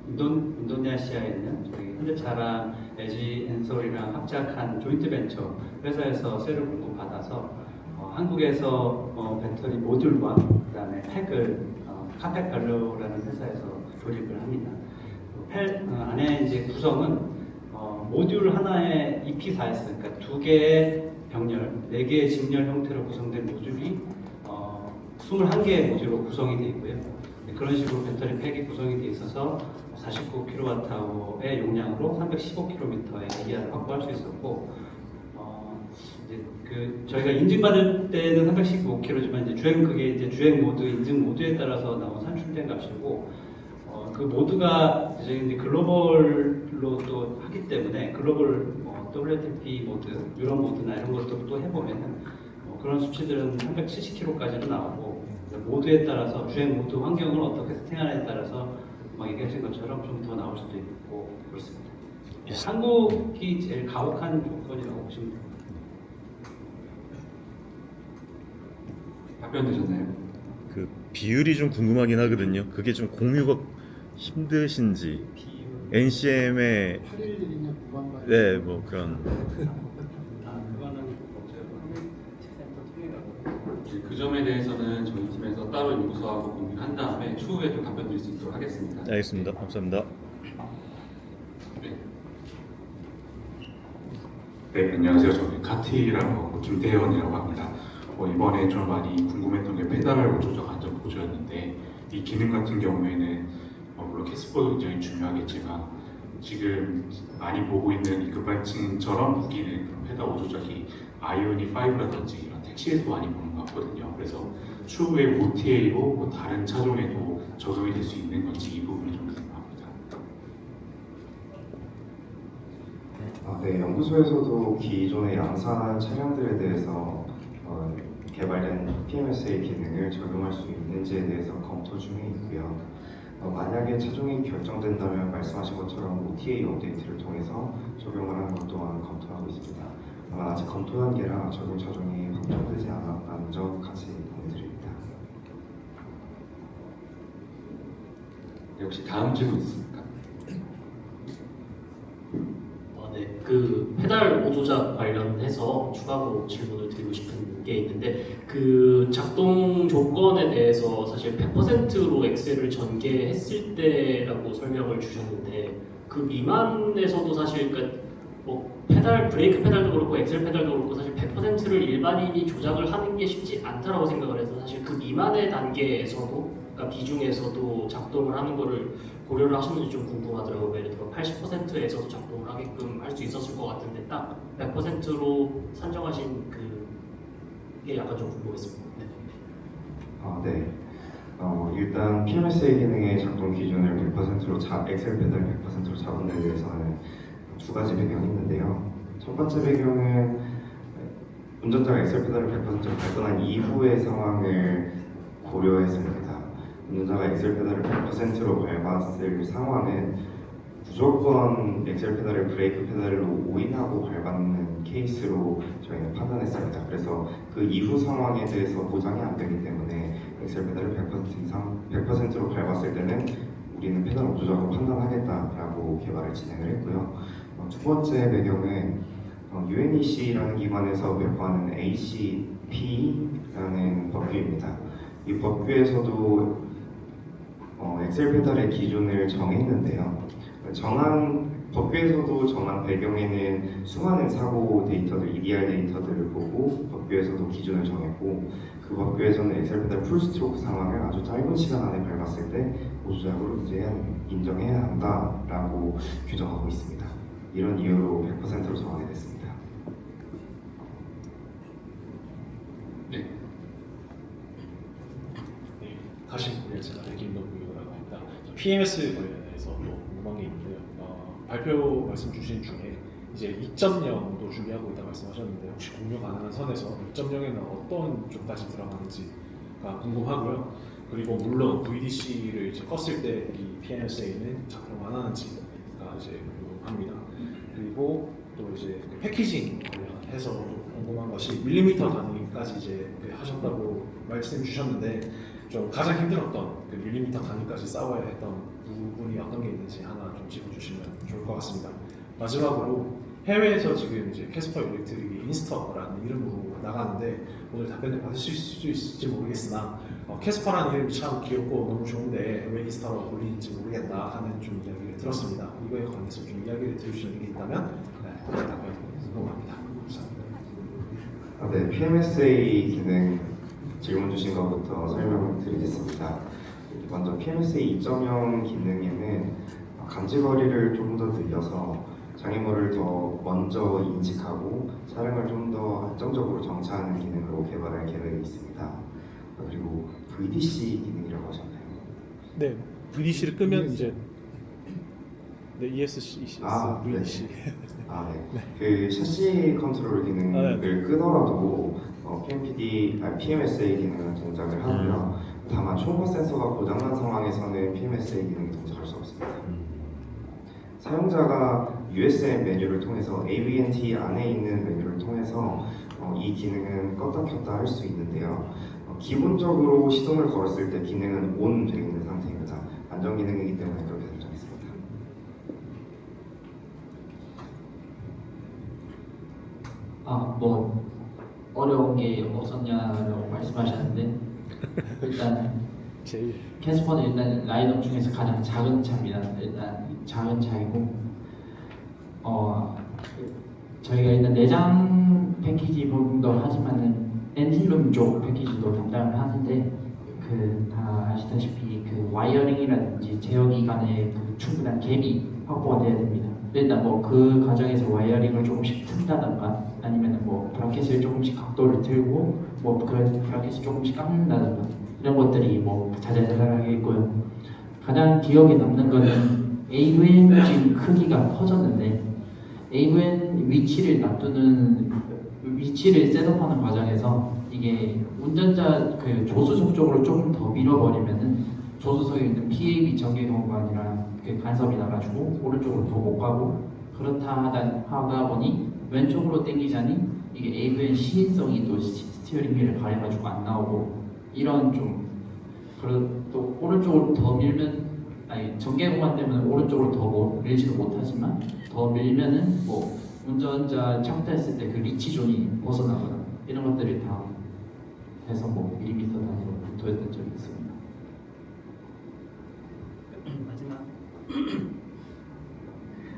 인도네시아에 있는 저희 현대차랑 LG 엔솔이랑 합작한 조인트 벤처 회사에서 셀을 공급받아서 한국에서 배터리 모듈과 그다음에 팩을 카펫 밸류라는 회사에서 조립을 합니다. 안에 이제 구성은 모듈 하나에 EP4S, 그러니까 2개의 병렬, 4개의 직렬 형태로 구성된 모듈이 21개의 모듈로 구성이 되어 있고요. 그런 식으로 배터리 팩이 구성이 되어 있어서 49kWh의 용량으로 315km의 AR을 확보할 수 있었고, 이제 저희가 인증받을 때는 315km지만 그게 이제 주행 모드, 인증 모드에 따라서 나온 산출된 값이고, 그 모드가 이제 글로벌로 또 하기 때문에 글로벌 WLTP 모드, 유럽 모드나 이런 것도 또 해보면은 그런 수치들은 370km까지도 나오고, 모드에 따라서 주행 모드 환경을 어떻게 세팅하느냐에 따라서 막 얘기하신 것처럼 좀 더 나올 수도 있고 그렇습니다. 한국이 제일 가혹한 조건이라고 보시면 됩니다. 답변 되셨나요? 그 비율이 좀 궁금하긴 하거든요. 그게 좀 공유가 힘드신지. NCM의 네, 뭐 그런. 그 점에 대해서는 저희 팀에서 따로 요구서하고 공유한 다음에 추후에 좀 답변 드릴 수 있도록 하겠습니다. 알겠습니다. 감사합니다. 네, 안녕하세요. 저는 카티라고 김태현이라고 합니다. 이번에 좀 많이 궁금했던 게 페달 조작 안전 보조였는데, 이 기능 같은 경우에는 물론 캐스퍼도 굉장히 중요하겠지만 지금 많이 보고 있는 이 급발진처럼 우기는 페달 조작이 아이오닉 5라든지 이런 택시에서 많이 보는 것 같거든요. 그래서 추후에 OTA로 뭐 다른 차종에도 적용이 될 수 있는 건지 이 부분이 좀 궁금합니다. 네, 연구소에서도 기존의 양산 차량들에 대해서 개발된 PMSA 기능을 적용할 수 있는지에 대해서 검토 중에 있고요. 만약에 차종이 결정된다면 말씀하신 것처럼 OTA 업데이트를 통해서 적용을 하는 것 또한 검토하고 있습니다. 다만 아직 검토 단계라 적용 차종이 확정되지 않았다는 점 같이 보내드립니다. 혹시 다음 질문 있습니까? 네, 그 페달 오조작 관련해서 추가로 질문을 드리고 싶은 게 있는데, 그 작동 조건에 대해서 사실 100%로 엑셀을 전개했을 때라고 설명을 주셨는데, 그 미만에서도 사실 뭐 페달, 브레이크 페달도 그렇고 엑셀 페달도 그렇고 사실 100%를 일반인이 조작을 하는 게 쉽지 않다라고 생각을 해서, 사실 그 미만의 단계에서도, 그러니까 비중에서도 작동을 하는 거를 고려를 하셨는지 좀 궁금하더라고요. 예를 들어 80%에서도 작동을 하게끔 할 수 있었을 것 같은데 딱 100%로 산정하신 그게 약간 좀 궁금했습니다. 네. 일단 PMSA 기능의 작동 기준을 100%로 엑셀 페달 100%로 잡은 데 대해서는 두 가지 배경이 있는데요. 첫 번째 배경은 운전자가 엑셀 페달을 100%로 발권한 이후의 상황을 고려해서입니다. 운전자가 엑셀 페달을 100%로 밟았을 상황은 무조건 엑셀 페달을 브레이크 페달로 오인하고 밟는 케이스로 저희는 판단했습니다. 그래서 그 이후 상황에 대해서 보장이 안 되기 때문에 엑셀 페달을 100%로 밟았을 때는 우리는 페달 오조작으로 판단하겠다라고 개발을 진행을 했고요. 두 번째 배경은 UNEC라는 기관에서 배포하는 ACP라는 법규입니다. 이 법규에서도 엑셀 페달의 기준을 정했는데요. 정한 법규에서도 정한 배경에는 수많은 사고 데이터들, EDR 데이터들을 보고 법규에서도 기준을 정했고 그 법규에서는 엑셀 페달 풀스트로크 상황을 아주 짧은 시간 안에 밟았을 때 보수작으로 인정해야 한다라고 규정하고 있습니다. 이런 이유로 100%로 정하게 됐습니다. 네. 다시 보겠습니다. 김동규라고 합니다. PMS 관련해서 궁금한 게 있는데요. 발표 말씀 주신 중에 이제 2.0도 준비하고 있다 말씀하셨는데 혹시 공유 가능한 선에서 2.0에는 어떤 쪽까지 들어가는지가 궁금하고요. 그리고 물론 VDC를 이제 껐을 때 이 PMSA는 작동 안 하는지가 이제 궁금합니다. 그리고 또 이제 그 패키징 관련해서 궁금한 것이 밀리미터 단위까지 이제 하셨다고 말씀 주셨는데 좀 가장 힘들었던 그 밀리미터 단위까지 싸워야 했던 부분이 어떤 게 있는지 하나 좀 짚어주시면 좋을 것 같습니다. 마지막으로 해외에서 지금 이제 캐스퍼 일렉트릭이 인스터라는 이름으로 나가는데 오늘 답변을 받으실 수 있을지 모르겠으나 캐스퍼라는 이름이 참 귀엽고 너무 좋은데 왜 인스터라고 불리는지 모르겠다 하는 좀 이야기를 들었습니다. 이거에 관해서 좀 이야기를 들으시는 게 있다면 답변 궁금합니다. 감사합니다. 네, PMSA 기능 질문 주신 것부터 설명을 드리겠습니다. 먼저 PMSA 2.0 기능에는 감지거리를 조금 더 늘려서 장애물을 더 먼저 인식하고 차량을 좀 더 안정적으로 정차하는 기능으로 개발할 계획이 있습니다. 그리고 VDC 기능이라고 하셨나요? 네, VDC를 끄면 이제 네, ESC, VDC. 네. 그 샤시 컨트롤 기능을 끄더라도 PMSA 기능은 동작을 하고요. 다만 초음파 센서가 고장난 상황에서는 PMSA 기능이 동작할 수 없습니다. 사용자가 USM 메뉴를 통해서 AVNT 안에 있는 메뉴를 통해서 이 기능은 껐다 켰다 할 수 있는데요. 기본적으로 시동을 걸었을 때 기능은 ON 되어 있는 상태입니다. 안전 기능이기 때문에 그렇게 설정했습니다. 뭐 어려운 게 없었냐라고 말씀하셨는데 일단 캐스퍼는 일단 라인업 중에서 가장 작은 차입니다. 일단 작은 차이고 저희가 일단 내장 패키지 부분도 하지만은 엔진룸 쪽 패키지도 담당을 하는데 그 다 아시다시피 그 와이어링이라든지 제어기 간의 그 충분한 갭이 확보가 돼야 됩니다. 일단 뭐 그 과정에서 와이어링을 조금씩 튼다던가 아니면은 뭐 브라켓을 조금씩 각도를 틀고 뭐 그 브라켓을 조금씩 깎는다던가 이런 것들이 뭐 자잘자잘하게 있고요. 가장 기억에 남는 거는 AVN 지금 크기가 커졌는데 AVN 위치를 셋업하는 과정에서 이게 운전자 그 조수석 쪽으로 조금 더 밀어버리면은 조수석에 있는 PAB 전개 공간이랑 그 간섭이 나가지고 오른쪽으로 더 못 가고 그렇다 하다 보니 왼쪽으로 당기자니 이게 AVN 시인성이 또 스티어링 휠을 가려가지고 안 나오고 이런 좀 또 오른쪽으로 더 밀면 전개 공간 때문에 오른쪽으로 더 밀지도 못하지만 더 밀면은 뭐 운전자 착륙했을 때 그 리치 존이 벗어나거나 이런 것들을 다 해서 뭐 밀리미터 단위로 검토했던 적이 있습니다.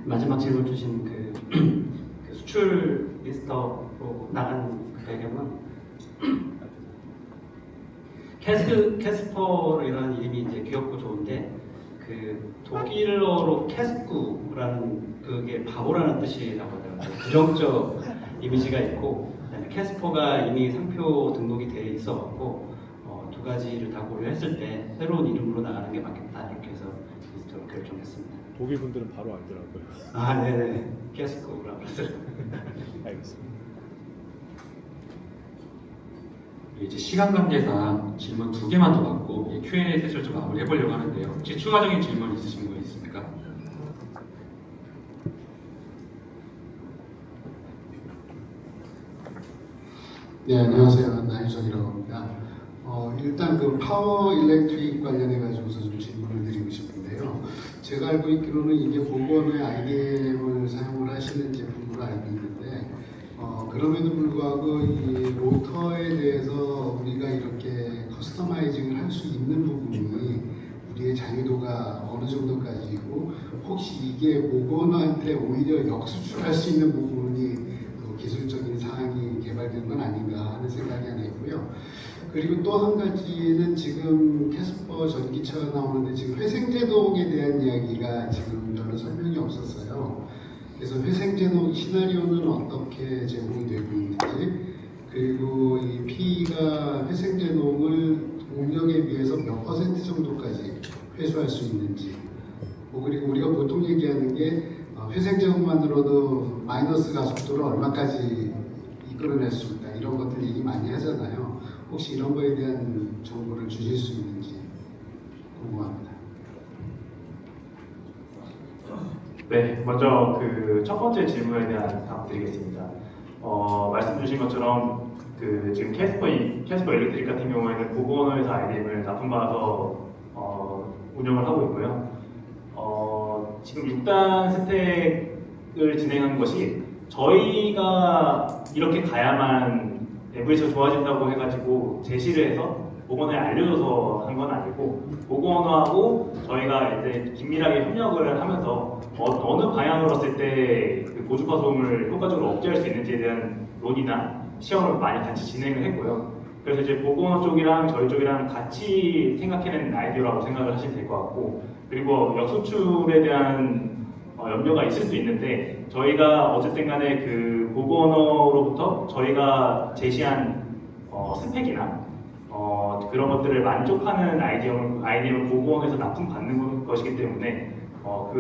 마지막 질문 주신 그 수출 리스터로 나간 그 배경은 캐스퍼라는 이름이 이제 귀엽고 좋은데 그 독일어로 캐스쿠라는 그게 바보라는 뜻이라고 하더라고요. 부정적 이미지가 있고 그다음에 캐스퍼가 이미 상표 등록이 돼 있어갖고 두 가지를 다 고려했을 때 새로운 이름으로 나가는 게 맞겠다 이렇게 해서 리스트로 결정했습니다. 독일 분들은 바로 알더라고요. 네네 캐스쿠라고 그랬어요. 알겠습니다. 이제 시간 관계상 질문 2개만 더 받고 Q&A 세션 좀 마무리 해보려고 하는데요. 혹시 추가적인 질문 있으신 분 있습니까? 네, 안녕하세요. 나윤석이라고 합니다. 일단 그 파워 일렉트릭 관련해 가지고서 좀 질문을 드리고 싶은데요. 제가 알고 있기로는 이게 복원의 IDM을 사용을 하시는 제품으로 알고 있는데 그럼에도 불구하고 이 모터에 대해서 우리가 이렇게 커스터마이징을 할 수 있는 부분이 우리의 자유도가 어느 정도까지이고 혹시 이게 모건한테 오히려 역수출할 수 있는 부분이 또 기술적인 사항이 개발된 건 아닌가 하는 생각이 하나 있고요. 그리고 또 한 가지는 지금 캐스퍼 전기차가 나오는데 지금 회생제동에 대한 이야기가 지금 별로 설명이 없었어요. 그래서 회생제동 시나리오는 어떻게 제공이 되고 있는지, 그리고 이 P가 회생제동을 동력에 비해서 몇 % 정도까지 회수할 수 있는지, 그리고 우리가 보통 얘기하는 게 회생제동만으로도 마이너스 가속도를 얼마까지 이끌어낼 수 있다, 이런 것들 얘기 많이 하잖아요. 혹시 이런 거에 대한 정보를 주실 수 있는지 궁금합니다. 네, 먼저 그 첫 번째 질문에 대한 답 드리겠습니다. 말씀 주신 것처럼 그 지금 캐스퍼 일렉트릭 같은 경우에는 보건원에서 IDM을 납품받아서 운영을 하고 있고요. 지금 6단 스택을 진행한 것이 저희가 이렇게 가야만 MVC가 좋아진다고 해가지고 제시를 해서 보건에 알려줘서 한 건 아니고, 보건하고 저희가 이제 긴밀하게 협력을 하면서 어느 방향으로 봤을 때 그 고주파 소음을 효과적으로 억제할 수 있는지에 대한 논의나 시험을 많이 같이 진행을 했고요. 그래서 이제 보건 쪽이랑 저희 쪽이랑 같이 생각해낸 아이디어라고 생각을 하시면 될 것 같고, 그리고 역수출에 대한 염려가 있을 수 있는데, 저희가 어쨌든 간에 그 보건어로부터 저희가 제시한 스펙이나 그런 것들을 만족하는 아이디어를 보건에서 납품받는 것이기 때문에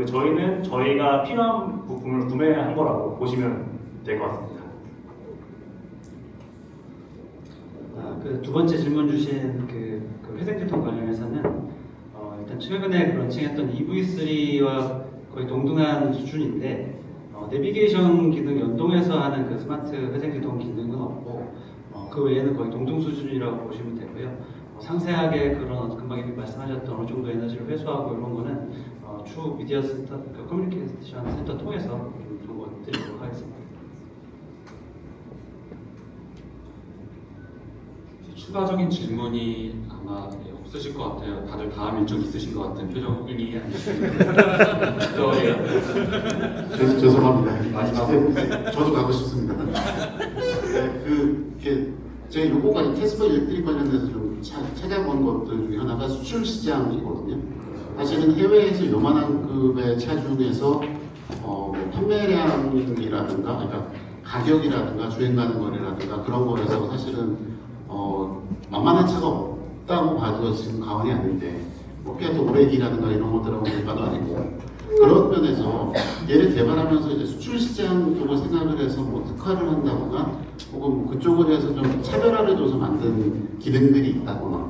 저희는 저희가 필요한 부품을 구매한 거라고 보시면 될 것 같습니다. 그 두 번째 질문 주신 그 회생제동 관련해서는 일단 최근에 런칭했던 EV3와 거의 동등한 수준인데, 내비게이션 기능 연동해서 하는 그 스마트 회생제동 기능은 없고, 그 외에는 거의 동등 수준이라고 보시면 되고요. 상세하게 그런 금방 말씀하셨던 어느 정도 에너지를 회수하고 이런 거는 추후 미디어 센터, 그 커뮤니케이션 센터 통해서 좀 정보 드리도록 하겠습니다. 추가적인 질문이 아마 없으실 것 같아요. 다들 다음 일정 있으신 것 같은 표정이 아니시죠? 죄송합니다. 마지막에 저도 가고 싶습니다. 제 요거가 캐스퍼 일렉트릭 관련돼서 좀 찾아본 것들 중에 하나가 수출 시장이거든요. 사실은 해외에서 요만한 급의 차 중에서 판매량이라든가, 그러니까 가격이라든가 주행 가는 거리라든가 그런 거에서 사실은 만만한 차가 없다고 봐도 지금 가언이 아닌데, 피아트 오레기라든가 이런 것들하고 물가도 아니고, 그런 면에서 얘를 개발하면서 이제 수출 시장 쪽을 생각을 해서 뭐 특화를 한다거나, 혹은 그쪽을 해서 좀 차별화를 줘서 만든 기능들이 있다거나,